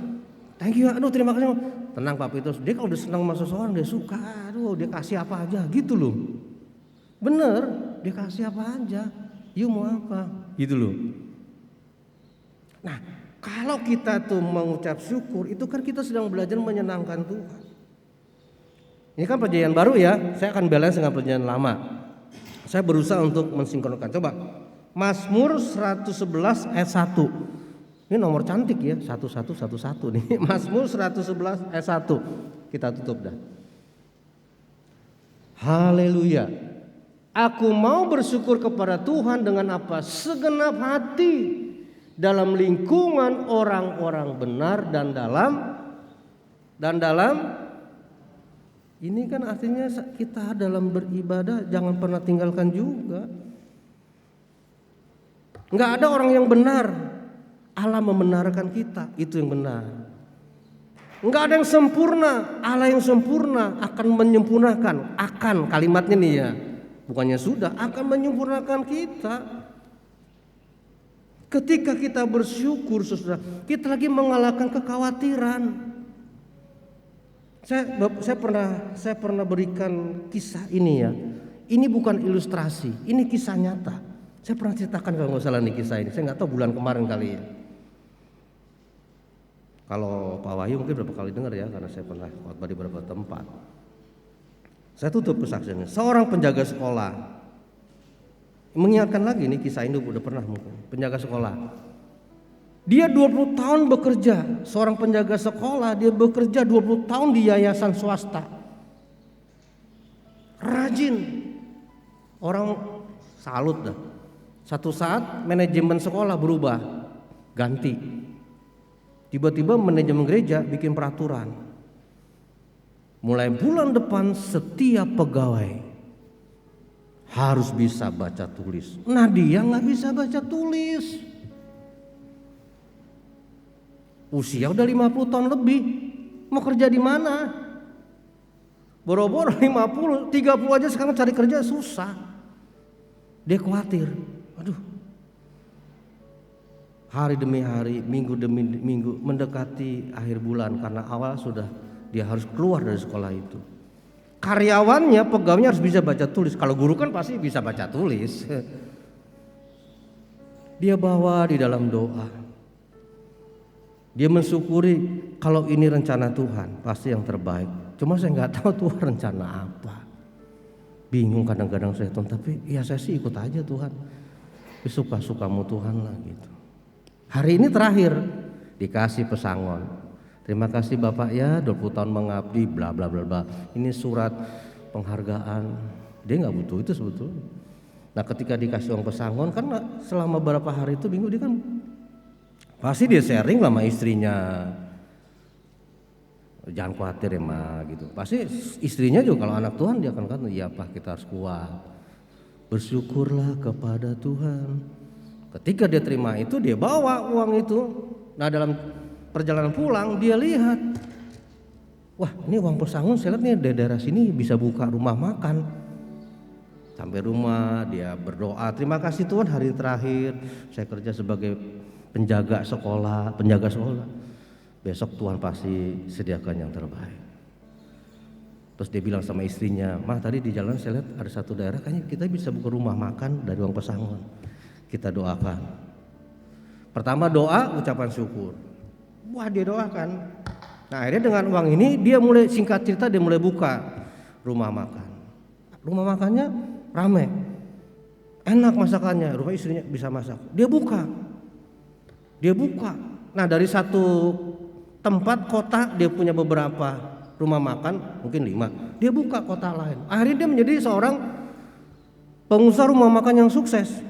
thank you, aduh terima kasih. Tenang Pak Petrus, dia kalau udah senang sama seseorang dia suka, aduh dia kasih apa aja, gitu loh. Bener, dia kasih apa aja, you mau apa, gitu loh. Nah, kalau kita tuh mengucap syukur, itu kan kita sedang belajar menyenangkan Tuhan. Ini kan perjanjian baru ya, saya akan balance dengan perjanjian lama. Saya berusaha untuk mensinkronkan. Coba Mazmur 111 ayat 1. Ini nomor cantik ya, 1111 nih. Mazmur 111 ayat 1. Kita tutup dah. Haleluya. Aku mau bersyukur kepada Tuhan dengan apa? Segenap hati dalam lingkungan orang-orang benar dan dalam ini kan artinya kita dalam beribadah jangan pernah tinggalkan juga. Enggak ada orang yang benar. Allah membenarkan kita, itu yang benar. Enggak ada yang sempurna. Allah yang sempurna akan menyempurnakan. Akan kalimatnya nih ya. Bukannya sudah, akan menyempurnakan kita. Ketika kita bersyukur saudara, kita lagi mengalahkan kekhawatiran. Saya pernah berikan kisah ini ya. Ini bukan ilustrasi, ini kisah nyata. Saya pernah ceritakan kalau nggak salah nih kisah ini. Saya nggak tahu bulan kemarin kali ya. Kalau Pak Wahyu mungkin berapa kali dengar ya, karena saya pernah khotbah di beberapa tempat. Saya tutup kesaksiannya. Seorang penjaga sekolah, mengingatkan lagi nih kisah ini udah pernah mungkin. Penjaga sekolah. Dia 20 tahun bekerja, seorang penjaga sekolah, dia bekerja 20 tahun di yayasan swasta. Rajin. Orang salut dah. Satu saat manajemen sekolah berubah, ganti. Tiba-tiba manajemen gereja bikin peraturan. Mulai bulan depan setiap pegawai harus bisa baca tulis. Nah dia nggak bisa baca tulis. Usia udah 50 tahun lebih, mau kerja di mana? Boro-boro 50, 30 aja sekarang cari kerja susah. Dia khawatir, aduh. Hari demi hari, minggu demi minggu, mendekati akhir bulan karena awal sudah dia harus keluar dari sekolah itu. Karyawannya, pegawainya harus bisa baca tulis. Kalau guru kan pasti bisa baca tulis. Dia bawa di dalam doa. Dia mensyukuri kalau ini rencana Tuhan pasti yang terbaik. Cuma saya nggak tahu Tuhan rencana apa. Bingung kadang-kadang saya Tuhan, tapi ya saya sih ikut aja Tuhan. Suka-sukamu Tuhan lah gitu. Hari ini terakhir dikasih pesangon. Terima kasih Bapak ya 20 tahun mengabdi bla bla bla bla. Ini surat penghargaan. Dia nggak butuh itu sebetulnya. Nah ketika dikasih uang pesangon kan selama beberapa hari itu minggu dia kan pasti dia sharing sama istrinya. Jangan khawatir ya Ma gitu. Pasti istrinya juga kalau anak Tuhan dia akan kata iya Pak kita harus kuat. Bersyukurlah kepada Tuhan. Ketika dia terima itu dia bawa uang itu. Nah dalam perjalanan pulang dia lihat, wah ini uang pesangon saya lihat nih di daerah sini bisa buka rumah makan. Sampai rumah dia berdoa, terima kasih Tuhan hari terakhir saya kerja sebagai penjaga sekolah. Besok Tuhan pasti sediakan yang terbaik. Terus dia bilang sama istrinya, Mah tadi di jalan saya lihat ada satu daerah kayaknya kita bisa buka rumah makan dari uang pesangon. Kita doakan. Pertama doa ucapan syukur. Wah dia doakan. Nah akhirnya dengan uang ini dia mulai singkat cerita dia mulai buka rumah makan. Rumah makannya rame, enak masakannya. Rumah istrinya bisa masak. Dia buka. Nah dari satu tempat kota dia punya beberapa rumah makan, mungkin 5. Dia buka kota lain. Akhirnya dia menjadi seorang pengusaha rumah makan yang sukses.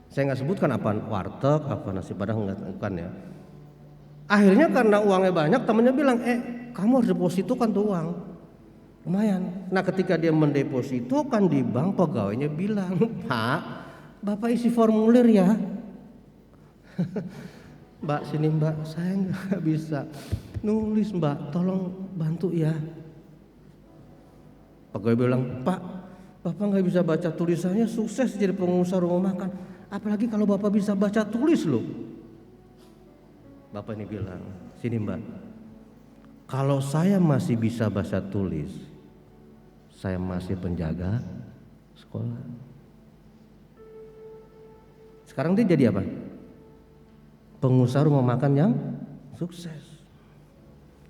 Saya nggak sebutkan apa warteg, apa nasi padang, bukan ya. Akhirnya karena uangnya banyak, temannya bilang, kamu harus depositokan tuh uang, lumayan. Nah ketika dia mendepositokan di bank, pegawainya bilang, Pak, Bapak isi formulir ya. Mbak sini Mbak, saya nggak bisa nulis Mbak, tolong bantu ya. Pegawai bilang, Pak, Bapak nggak bisa baca tulisannya, sukses jadi pengusaha rumah makan. Apalagi kalau Bapak bisa baca tulis loh. Bapak ini bilang, sini Mbak, kalau saya masih bisa baca tulis, saya masih penjaga sekolah. Sekarang dia jadi apa? Pengusaha rumah makan yang sukses.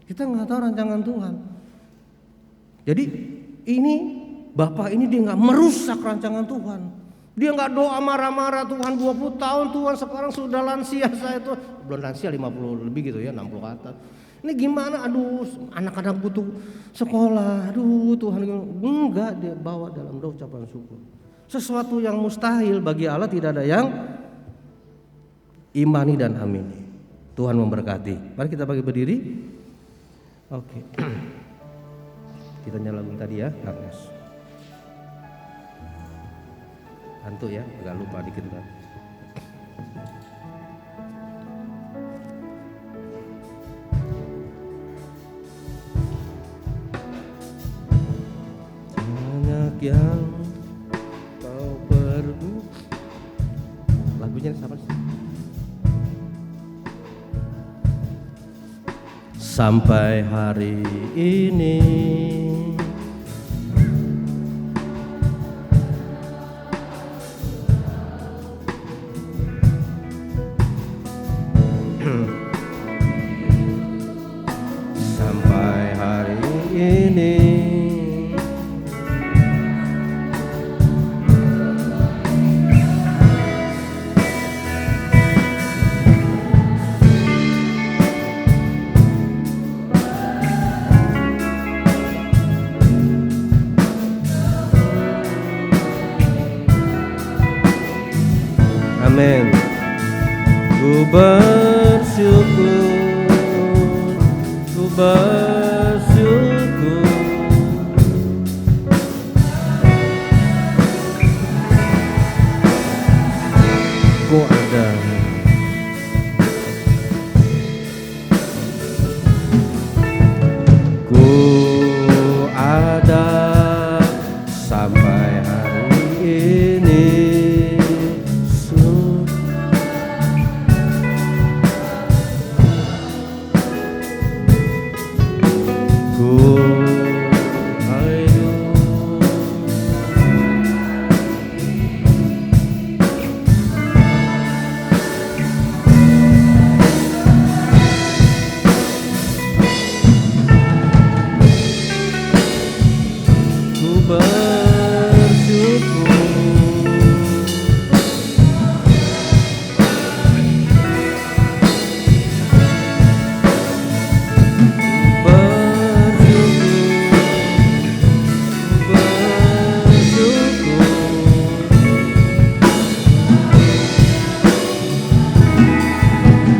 Kita nggak tahu rancangan Tuhan. Jadi ini Bapak ini dia nggak merusak rancangan Tuhan. Dia nggak doa marah-marah Tuhan 20 tahun Tuhan sekarang sudah lansia saya tuh. Belum lansia 50 lebih gitu ya 60 ke atas. Ini gimana aduh anak-anak butuh sekolah. Aduh Tuhan enggak dia bawa dalam doa ucapan syukur. Sesuatu yang mustahil bagi Allah tidak ada yang imani dan amini. Tuhan memberkati. Mari kita bagi berdiri. Oke. Kita nyalakan tadi ya Agnes. Bantu ya, agak lupa dikit kan. Banyak yang kau perlu. Lagunya siapa sih? Sampai hari ini sampai hari ini amin. Ku bersyukur, ku bersyukur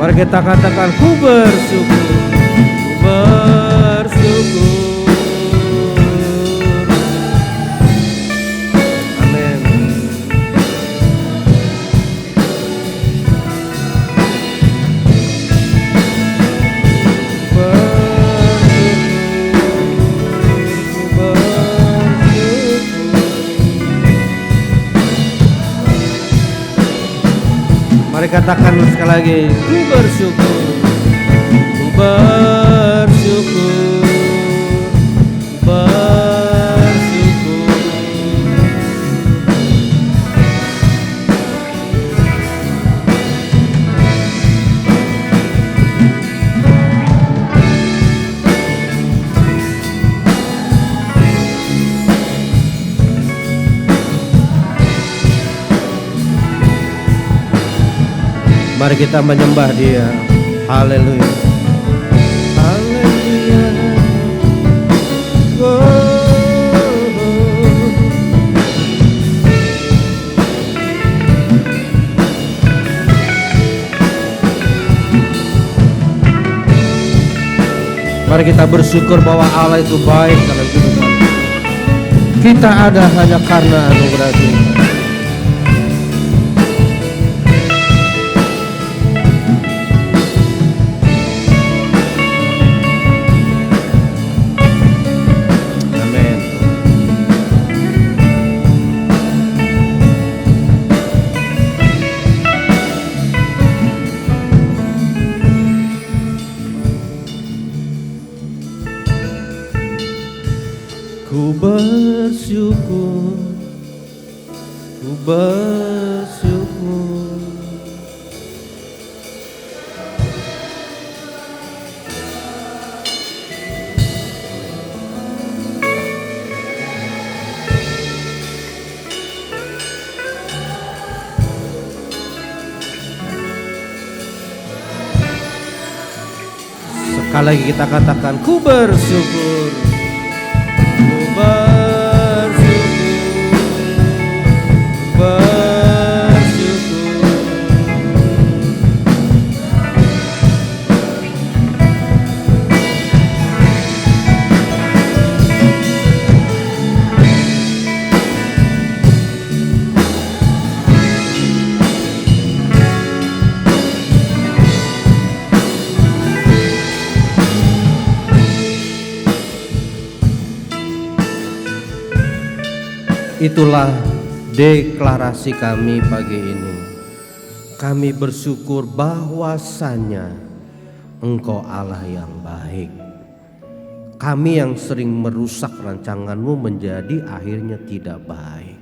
Mari kita katakan ku bersyukur, ku bersyukur. Amin. Mari katakan sekali lagi, ku bersyukur, ku bersyukur, bersyukur. Mari kita menyembah Dia. Haleluya. Haleluya. Oh. Mari kita bersyukur bahwa Allah itu baik dalam kehidupan kita. Ada hanya karena anugerah Tuhan. Ku bersyukur, ku bersyukur. Sekali lagi kita katakan ku bersyukur, ku bersyukur, bersyukur. Itulah deklarasi kami pagi ini. Kami bersyukur bahwasanya Engkau Allah yang baik. Kami yang sering merusak rancangan-Mu menjadi akhirnya tidak baik.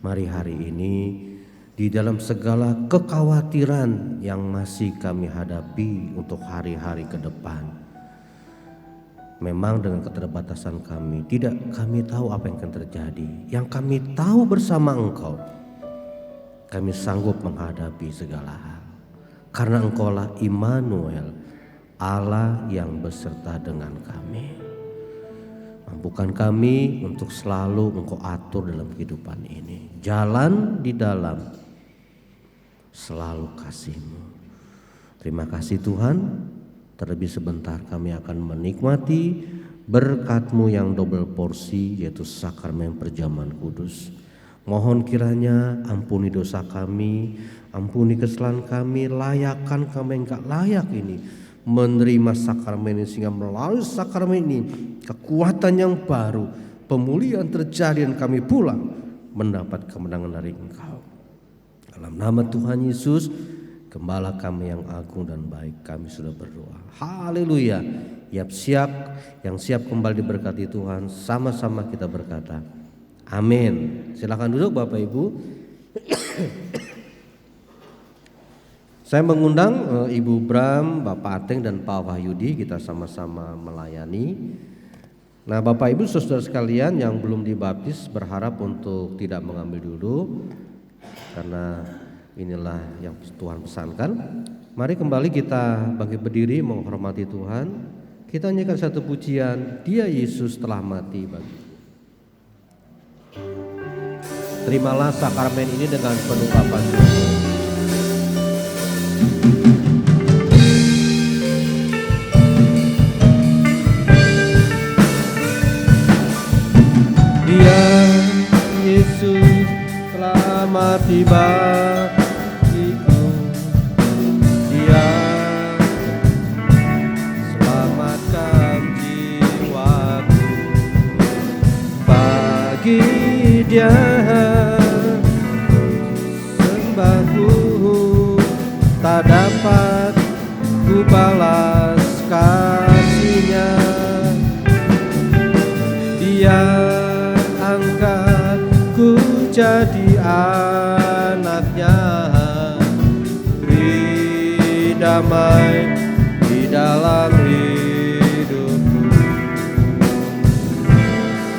Mari hari ini di dalam segala kekhawatiran yang masih kami hadapi untuk hari-hari ke depan, memang dengan keterbatasan kami, tidak kami tahu apa yang akan terjadi. Yang kami tahu bersama Engkau, kami sanggup menghadapi segala hal. Karena Engkaulah Immanuel, Allah yang beserta dengan kami. Mampukan kami untuk selalu Engkau atur dalam kehidupan ini. Jalan di dalam selalu kasih-Mu. Terima kasih Tuhan. Terlebih sebentar kami akan menikmati berkat-Mu yang double porsi, yaitu sakramen perjamuan kudus. Mohon kiranya ampuni dosa kami, ampuni kesalahan kami, layakkan kami yang gak layak ini menerima sakramen ini, sehingga melalui sakramen ini kekuatan yang baru, pemulihan terjadi dan kami pulang mendapat kemenangan dari Engkau. Dalam nama Tuhan Yesus, Gembala kami yang agung dan baik, kami sudah berdoa. Haleluya. Yang siap kembali diberkati Tuhan, sama-sama kita berkata amin. Silakan duduk Bapak Ibu. Saya mengundang Ibu Bram, Bapak Ateng dan Pak Wahyudi, kita sama-sama melayani. Nah Bapak Ibu saudara sekalian yang belum dibaptis, berharap untuk tidak mengambil dulu, karena inilah yang Tuhan pesankan. Mari kembali kita bangkit berdiri menghormati Tuhan. Kita nyanyikan satu pujian, Dia Yesus telah mati bagi. Terimalah sakramen ini dengan penuh bapak. selamat di bagiku. Dia selamatkan jiwaku. Bagi Dia sembahku tak dapat ku balas kasih-Nya. Dia angkatku jadi anak-Nya, beri damai di dalam hidupku.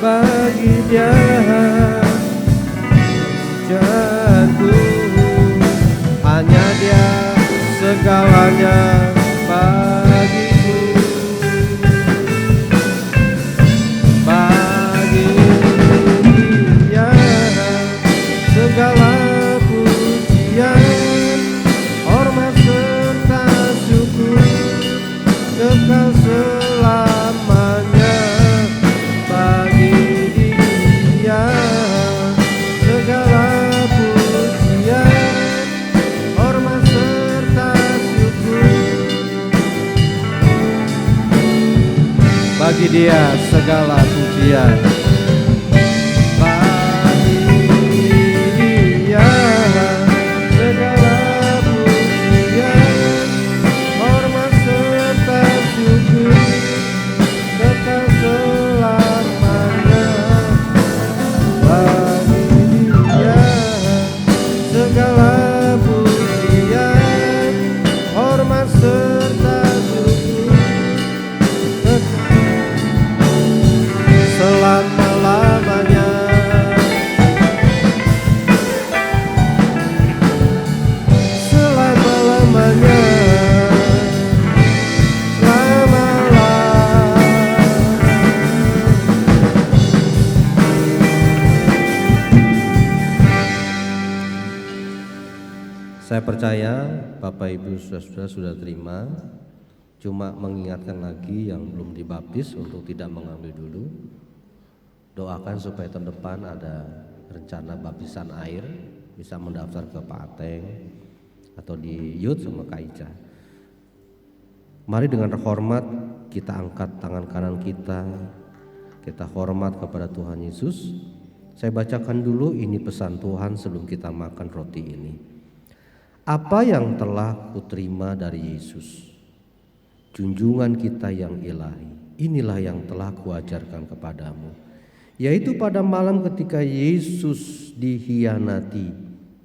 Bagi Dia pujaanku, hanya Dia segalanya bagiku. Bagi Dia segala pujian, hormat serta syukur kekal selamanya. Bagi Dia segala pujian, hormat serta syukur. Bagi Dia segala pujian. Bagi Dia segala pujian, hormat serta syukur kekal selamanya. Bagi Dia segala pujian, hormat serta syukur selama-lamanya. Selama-lamanya. Saya percaya Bapak Ibu Saudara sudah terima. Cuma mengingatkan lagi yang belum dibaptis untuk tidak mengambil dulu. Doakan supaya tahun depan ada rencana baptisan air, bisa mendaftar ke Pak Ateng atau di Youth sama Kak Ica. Mari dengan hormat kita angkat tangan kanan kita hormat kepada Tuhan Yesus. Saya bacakan dulu ini pesan Tuhan sebelum kita makan roti ini. Apa yang telah kuterima dari Yesus, junjungan kita yang ilahi, inilah yang telah kuajarkan kepadamu, yaitu pada malam ketika Yesus dikhianati,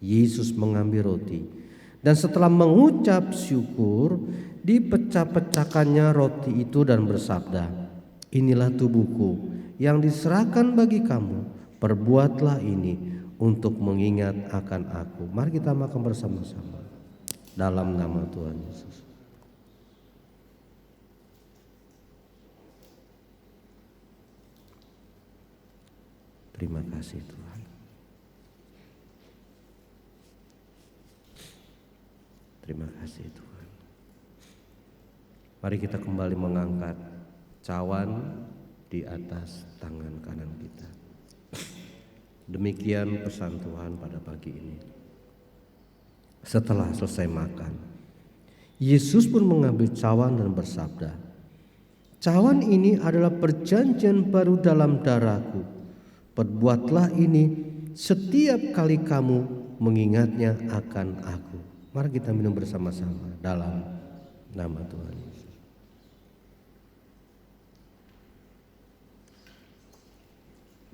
Yesus mengambil roti, dan setelah mengucap syukur, dipecah-pecahkannya roti itu dan bersabda, inilah tubuhku yang diserahkan bagi kamu, perbuatlah ini untuk mengingat akan aku. Mari kita makan bersama-sama dalam nama Tuhan Yesus. Terima kasih Tuhan. Terima kasih Tuhan. Mari kita kembali mengangkat cawan di atas tangan kanan kita. Demikian pesan Tuhan pada pagi ini. Setelah selesai makan, Yesus pun mengambil cawan dan bersabda, cawan ini adalah perjanjian baru dalam darahku. Perbuatlah ini setiap kali kamu mengingatnya akan aku. Mari kita minum bersama-sama dalam nama Tuhan Yesus.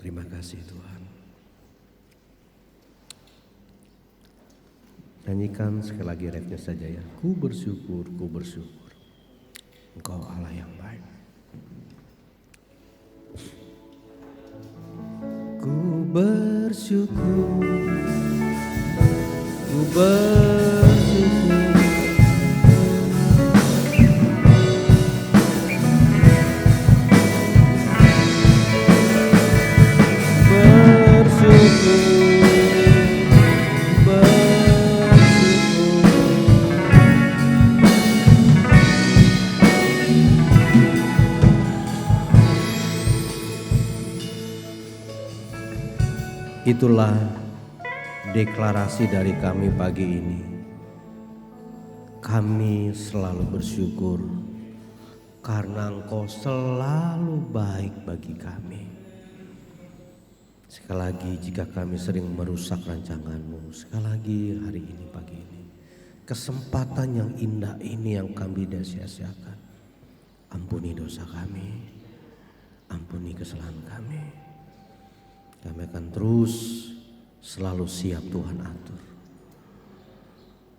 Terima kasih Tuhan. Nyanyikan sekali lagi refnya saja ya. Ku bersyukur, Engkau Allah yang baik. Ku bersyukur, ku bersyukur. Itulah deklarasi dari kami pagi ini. Kami selalu bersyukur karena Engkau selalu baik bagi kami. Sekali lagi jika kami sering merusak rancangan-Mu, sekali lagi hari ini pagi ini, kesempatan yang indah ini yang kami tidak sia-siakan. Ampuni dosa kami, ampuni kesalahan kami. Kami akan terus selalu siap Tuhan atur.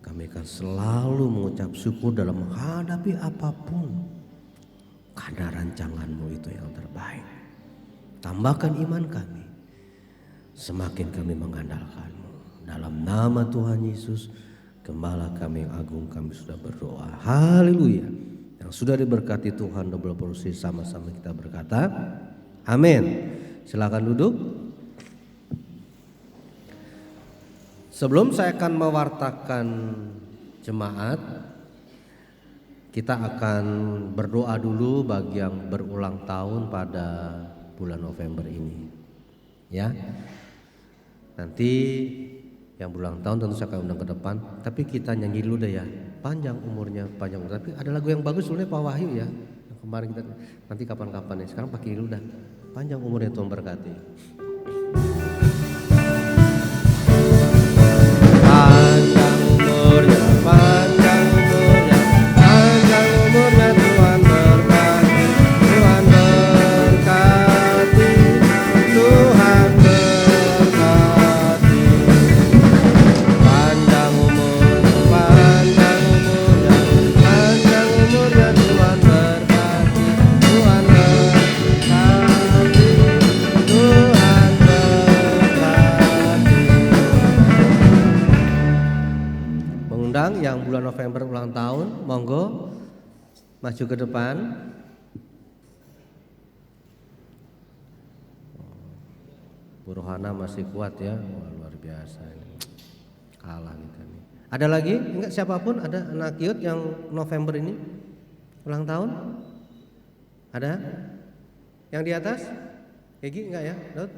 Kami akan selalu mengucap syukur dalam menghadapi apapun, karena rancangan-Mu itu yang terbaik. Tambahkan iman kami, semakin kami mengandalkan-Mu. Dalam nama Tuhan Yesus, Gembala kami yang agung, kami sudah berdoa. Haleluya. Yang sudah diberkati Tuhan double porsi, sama-sama kita berkata amin. Silakan duduk. Sebelum saya akan mewartakan jemaat, kita akan berdoa dulu bagi yang berulang tahun pada bulan November ini. Ya. Nanti yang berulang tahun tentu saya akan undang ke depan, tapi kita nyanyi dulu deh ya. Panjang umurnya, panjang umur. Tapi ada lagu yang bagus sebenarnya Pak Wahyu ya. Yang kemarin kita nanti kapan-kapan ya. Sekarang pakai dulu dah. Panjang umurnya Tuhan berkati. Panjang umurnya, panjang umurnya, panjang umurnya Tuhan berkati, Tuhan berkati, Tuhan berkati. Panjang umurnya, panjang umurnya, panjang umurnya Tuhan berkati, Tuhan berkati, Tuhan berkati. Mengundang yang bulan November ulang tahun, monggo maju ke depan. Bu Rohana masih kuat ya, wah, luar biasa ini. Kalah kita nih. Ada lagi? Enggak, siapapun ada anak youth yang November ini ulang tahun? Ada? Yang di atas? Egi enggak ya? Daud?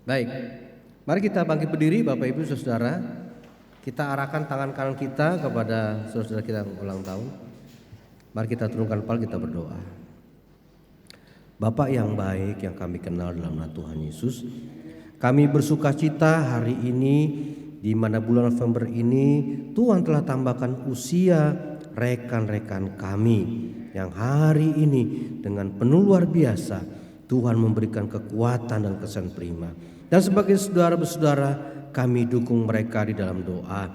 Baik. Mari kita bangkit berdiri Bapak Ibu Saudara. Kita arahkan tangan kanan kita kepada saudara kita yang ulang tahun. Mari kita turunkan kepala, kita berdoa. Bapak yang baik yang kami kenal dalam nama Tuhan Yesus, kami bersuka cita hari ini di mana bulan November ini Tuhan telah tambahkan usia rekan-rekan kami yang hari ini dengan penuh luar biasa Tuhan memberikan kekuatan dan kesan prima. Dan sebagai saudara-saudara kami dukung mereka di dalam doa.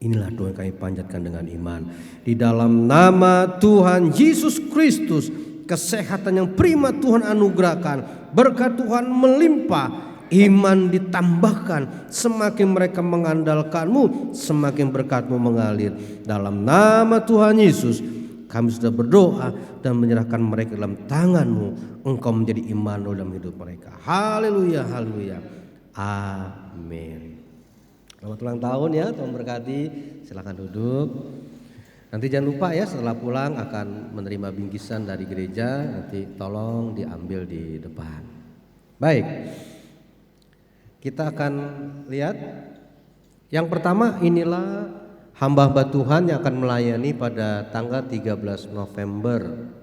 Inilah doa yang kami panjatkan dengan iman. Di dalam nama Tuhan Yesus Kristus, kesehatan yang prima Tuhan anugerahkan, berkat Tuhan melimpah, iman ditambahkan, semakin mereka mengandalkan-Mu, semakin berkat-Mu mengalir. Dalam nama Tuhan Yesus kami sudah berdoa dan menyerahkan mereka dalam tangan-Mu. Engkau menjadi Immanuel dalam hidup mereka. Haleluya, haleluya. Amin. Selamat ulang tahun ya, Tuhan berkati. Silakan duduk. Nanti jangan lupa ya, setelah pulang akan menerima bingkisan dari gereja. Nanti tolong diambil di depan. Baik. Kita akan lihat. Yang pertama, inilah hamba-hamba Tuhan yang akan melayani pada tanggal 13 November.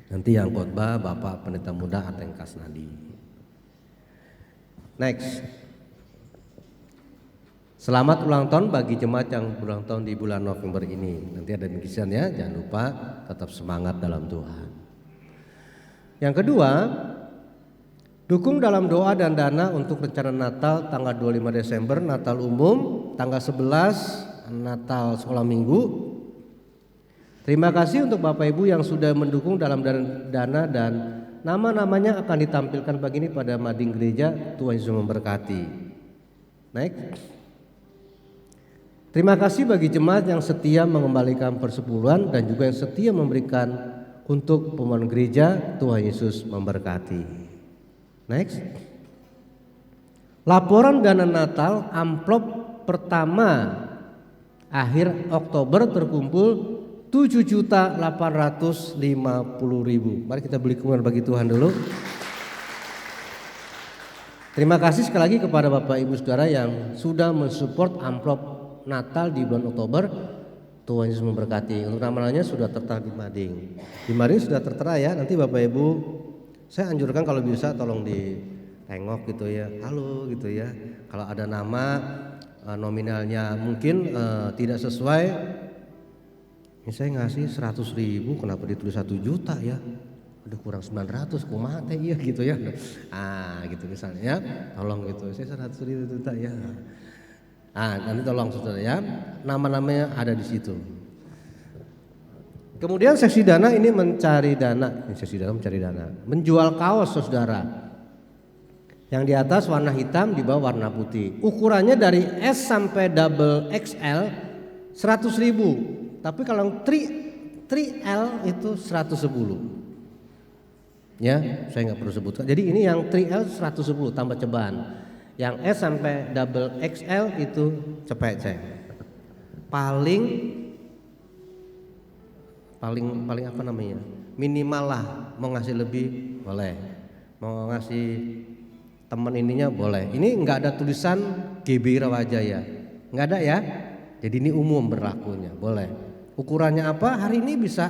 Nanti yang khotbah Bapak Pendeta Muda Ateng Kasnadi. Next. Selamat ulang tahun bagi jemaat yang berulang tahun di bulan November ini. Nanti ada bingkisan ya, jangan lupa tetap semangat dalam Tuhan. Yang kedua, dukung dalam doa dan dana untuk rencana Natal tanggal 25 Desember, Natal umum, tanggal 11 Natal sekolah minggu. Terima kasih untuk Bapak Ibu yang sudah mendukung dalam dana dan nama-namanya akan ditampilkan pagi ini pada mading gereja. Tuhan Yesus memberkati. Next. Terima kasih bagi jemaat yang setia mengembalikan persepuluhan dan juga yang setia memberikan untuk pembangunan gereja. Tuhan Yesus memberkati. Next. Laporan dana Natal amplop pertama akhir Oktober terkumpul 7.850.000. Mari kita beri kemuliaan bagi Tuhan dulu. Terima kasih sekali lagi kepada Bapak Ibu Saudara yang sudah mensupport amplop Natal di bulan Oktober. Tuhan Yesus memberkati. Untuk nama-namanya sudah tertera di mading. Di mading sudah tertera ya. Nanti Bapak Ibu, saya anjurkan kalau bisa tolong ditengok gitu ya. Halo gitu ya. Kalau ada nama nominalnya mungkin tidak sesuai, ini saya ngasih 100.000, kenapa ditulis 1 juta ya? Udah kurang 900, kumaha teh iya gitu ya. Gitu misalnya ya. Tolong gitu. Saya 100.000 juta ya. Nanti tolong saudara ya. Nama-namanya ada di situ. Kemudian seksi dana ini mencari dana. Seksi dana mencari dana. Menjual kaos saudara. Yang di atas warna hitam, di bawah warna putih. Ukurannya dari S sampai double XL 100.000. Tapi kalau 3L itu 110. Ya, saya nggak perlu sebutkan. Jadi ini yang 3L 110 tambah ceban. Yang S sampai double XL itu cepecek. Paling apa namanya? Minimal lah, mau ngasih lebih boleh. Mau ngasih teman ininya boleh. Ini nggak ada tulisan GB Rawajaya. Nggak ada ya. Jadi ini umum berlakunya, boleh. Ukurannya apa? Hari ini bisa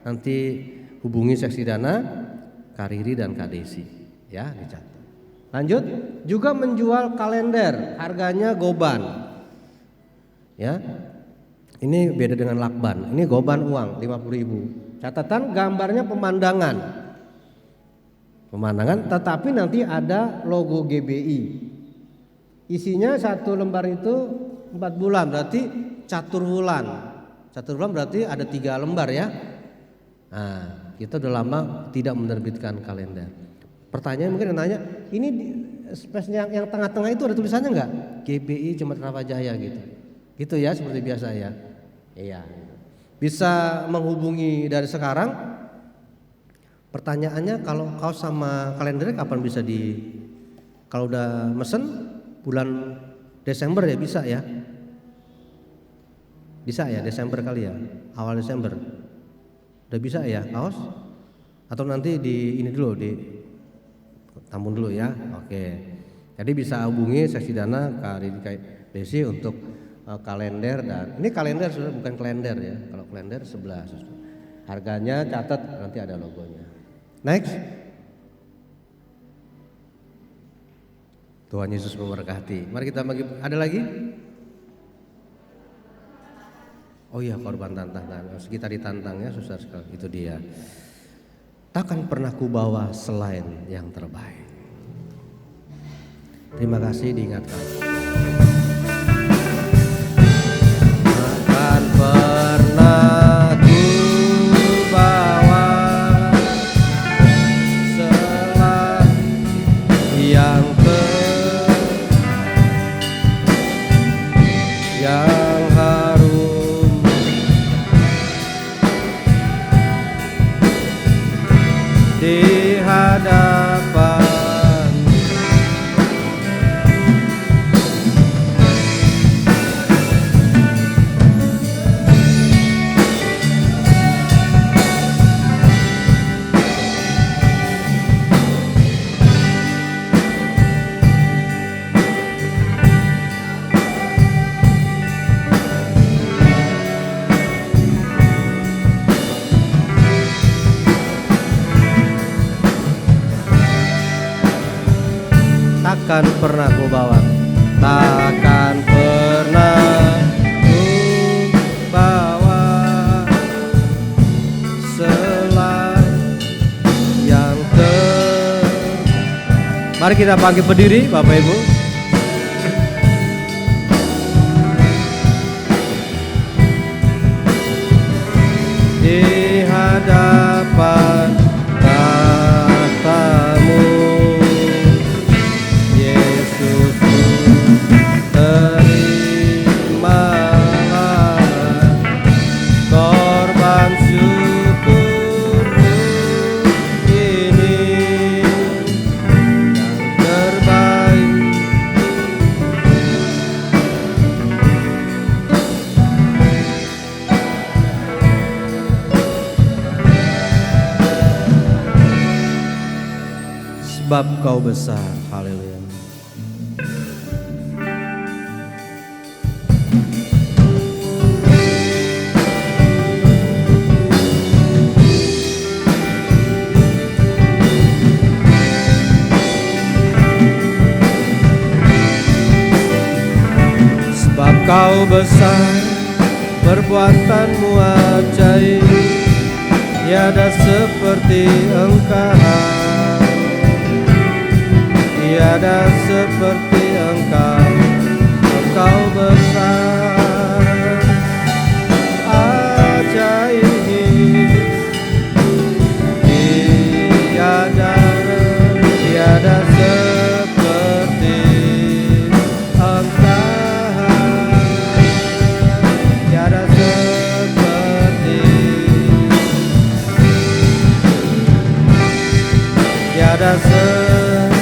nanti hubungi seksi dana Kak Riri dan Kak Desi ya, dicatat. Lanjut, juga menjual kalender, harganya goban. Ya. Ini beda dengan lakban. Ini goban uang 50.000. Catatan gambarnya pemandangan. Pemandangan tetapi nanti ada logo GBI. Isinya 1 lembar itu 4 bulan, berarti catur bulan. Catur bulan berarti ada 3 lembar ya. Kita udah lama tidak menerbitkan kalender. Pertanyaan mungkin nanya, ini space yang tengah-tengah itu ada tulisannya enggak? GBI Jemaat Rawajaya gitu. Gitu ya, seperti biasa ya. Iya. Bisa menghubungi dari sekarang. Pertanyaannya kalau kaos sama kalendernya kapan bisa kalau udah mesen bulan Desember ya bisa ya? Bisa ya Desember kali ya, awal Desember. Udah bisa ya kaos? Atau nanti ini dulu tampung dulu ya. Oke. Jadi bisa hubungi seksi dana Kak Desi untuk kalender dan ini kalender sudah bukan kalender ya. Kalau kalender 11. Harganya catat nanti ada logonya. Next. Tuhan Yesus memberkati. Mari kita bagi, ada lagi? Oh iya, korban tantangan. Kita ditantang ya, susah sekali. Itu dia. Takkan pernah kubawa selain yang terbaik. Terima kasih diingatkan. Takkan pernah kubawa selain yang di hadapan takkan pernah ku bawa, takkan pernah ku bawa selain yang Mari kita bangkit berdiri Bapak Ibu. Di hadapan tahta-Mu sebab Kau besar. Haleluya. Engkau besar, perbuatanmu ajaib, tiada seperti Engkau, tiada seperti Engkau. Engkau besar, ajaib, tiada seperti Engkau, tiada seperti, tiada seperti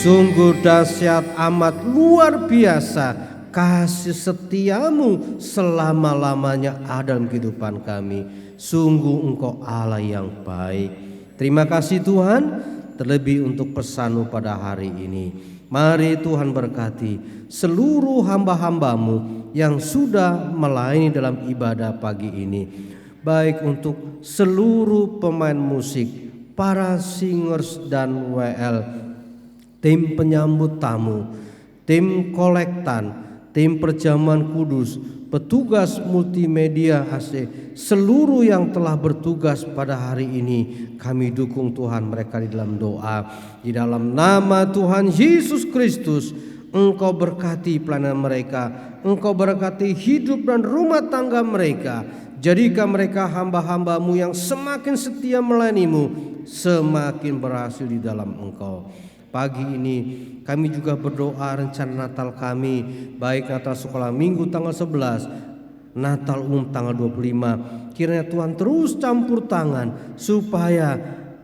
Sungguh dahsyat amat luar biasa kasih setiamu selama-lamanya ada dalam kehidupan kami. Sungguh Engkau Allah yang baik. Terima kasih Tuhan, terlebih untuk pesan-Mu pada hari ini. Mari Tuhan berkati seluruh hamba-hamba-Mu yang sudah melayani dalam ibadah pagi ini. Baik untuk seluruh pemain musik, para singers dan WL, tim penyambut tamu, tim kolektan, tim perjamuan kudus, petugas multimedia AC, seluruh yang telah bertugas pada hari ini, kami dukung Tuhan mereka di dalam doa. Di dalam nama Tuhan Yesus Kristus, Engkau berkati pelayanan mereka, Engkau berkati hidup dan rumah tangga mereka. Jadikan mereka hamba-hamba-Mu yang semakin setia melayani-Mu, semakin berhasil di dalam Engkau. Pagi ini kami juga berdoa rencana Natal kami, baik Natal sekolah minggu tanggal 11, Natal umum tanggal 25. Kiranya Tuhan terus campur tangan supaya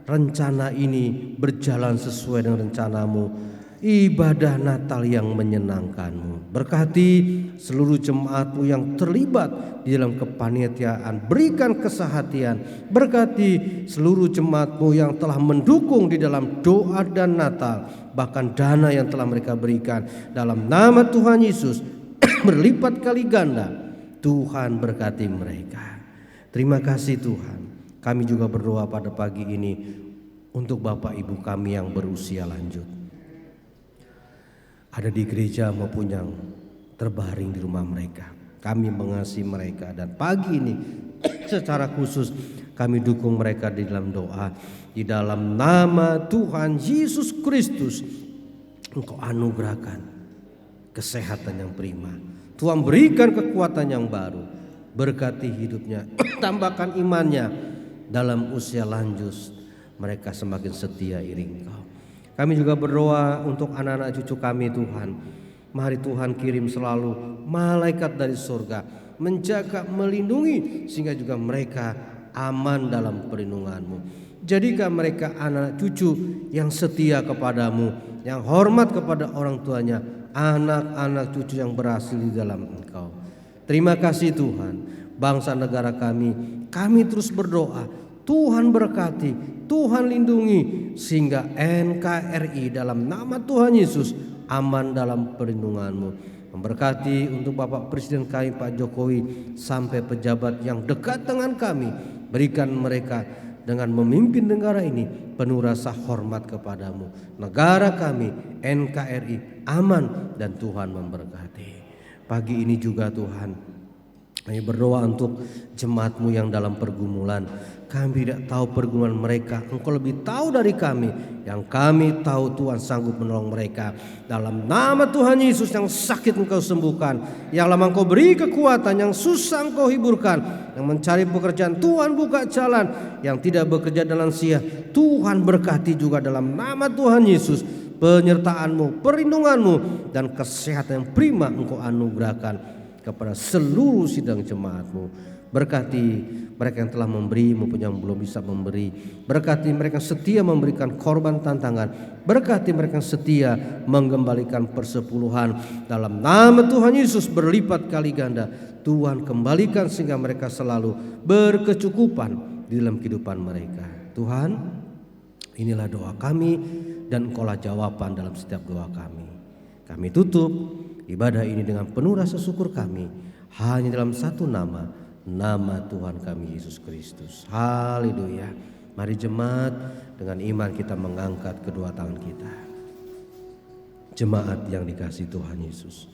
rencana ini berjalan sesuai dengan rencana-Mu. Ibadah Natal yang menyenangkan-Mu. Berkati seluruh jemaat-Mu yang terlibat di dalam kepanitiaan, berikan kesehatian. Berkati seluruh jemaat-Mu yang telah mendukung di dalam doa dan Natal, bahkan dana yang telah mereka berikan. Dalam nama Tuhan Yesus berlipat kali ganda, Tuhan berkati mereka. Terima kasih Tuhan. Kami juga berdoa pada pagi ini untuk Bapak Ibu kami yang berusia lanjut, ada di gereja maupun yang terbaring di rumah mereka. Kami mengasihi mereka, dan pagi ini secara khusus kami dukung mereka di dalam doa. Di dalam nama Tuhan Yesus Kristus, Engkau anugerahkan kesehatan yang prima. Tuhan berikan kekuatan yang baru, berkati hidupnya, tambahkan imannya dalam usia lanjut. Mereka semakin setia iring Engkau. Kami juga berdoa untuk anak-anak cucu kami Tuhan. Mari Tuhan kirim selalu malaikat dari surga menjaga, melindungi, sehingga juga mereka aman dalam perlindungan-Mu. Jadikan mereka anak cucu yang setia kepadamu, yang hormat kepada orang tuanya, anak-anak cucu yang berhasil di dalam Engkau. Terima kasih Tuhan. Bangsa negara kami terus berdoa, Tuhan berkati, Tuhan lindungi, sehingga NKRI dalam nama Tuhan Yesus aman dalam perlindungan-Mu. Memberkati untuk Bapak Presiden kami Pak Jokowi sampai pejabat yang dekat dengan kami, berikan mereka dengan memimpin negara ini penuh rasa hormat kepadamu. Negara kami NKRI aman dan Tuhan memberkati. Pagi ini juga Tuhan, kami berdoa untuk jemaat-Mu yang dalam pergumulan. Kami tidak tahu pergumulan mereka, Engkau lebih tahu dari kami. Yang kami tahu Tuhan sanggup menolong mereka. Dalam nama Tuhan Yesus, yang sakit Engkau sembuhkan, yang lemah Engkau beri kekuatan, yang susah Engkau hiburkan, yang mencari pekerjaan Tuhan buka jalan, yang tidak bekerja dalam sia Tuhan berkati juga dalam nama Tuhan Yesus. Penyertaan-Mu, perlindungan-Mu, dan kesehatan yang prima Engkau anugerahkan kepada seluruh sidang jemaat-Mu. Berkati mereka yang telah memberi maupun yang belum bisa memberi. Berkati mereka yang setia memberikan korban tantangan. Berkati mereka yang setia mengembalikan persepuluhan. Dalam nama Tuhan Yesus berlipat kali ganda, Tuhan kembalikan sehingga mereka selalu berkecukupan di dalam kehidupan mereka. Tuhan, inilah doa kami dan Engkaulah jawaban dalam setiap doa kami. Kami tutup ibadah ini dengan penuh rasa syukur kami hanya dalam satu nama, nama Tuhan kami Yesus Kristus. Haleluya. Mari jemaat, dengan iman kita mengangkat kedua tangan kita. Jemaat yang dikasihi Tuhan Yesus,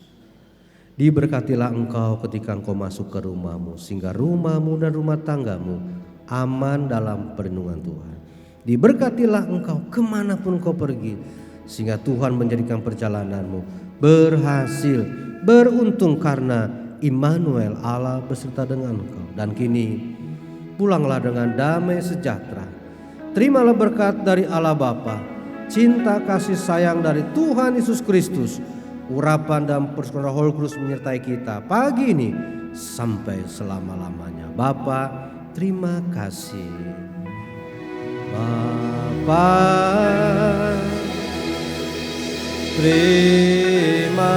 diberkatilah engkau ketika engkau masuk ke rumahmu, sehingga rumahmu dan rumah tanggamu aman dalam perlindungan Tuhan. Diberkatilah engkau kemanapun engkau pergi, sehingga Tuhan menjadikan perjalananmu berhasil, beruntung karena Immanuel, Allah beserta dengan engkau. Dan kini pulanglah dengan damai sejahtera. Terimalah berkat dari Allah Bapa, cinta kasih sayang dari Tuhan Yesus Kristus, urapan dan persekutuan Roh Kudus menyertai kita pagi ini sampai selama-lamanya. Bapa, terima kasih. Bapa, terima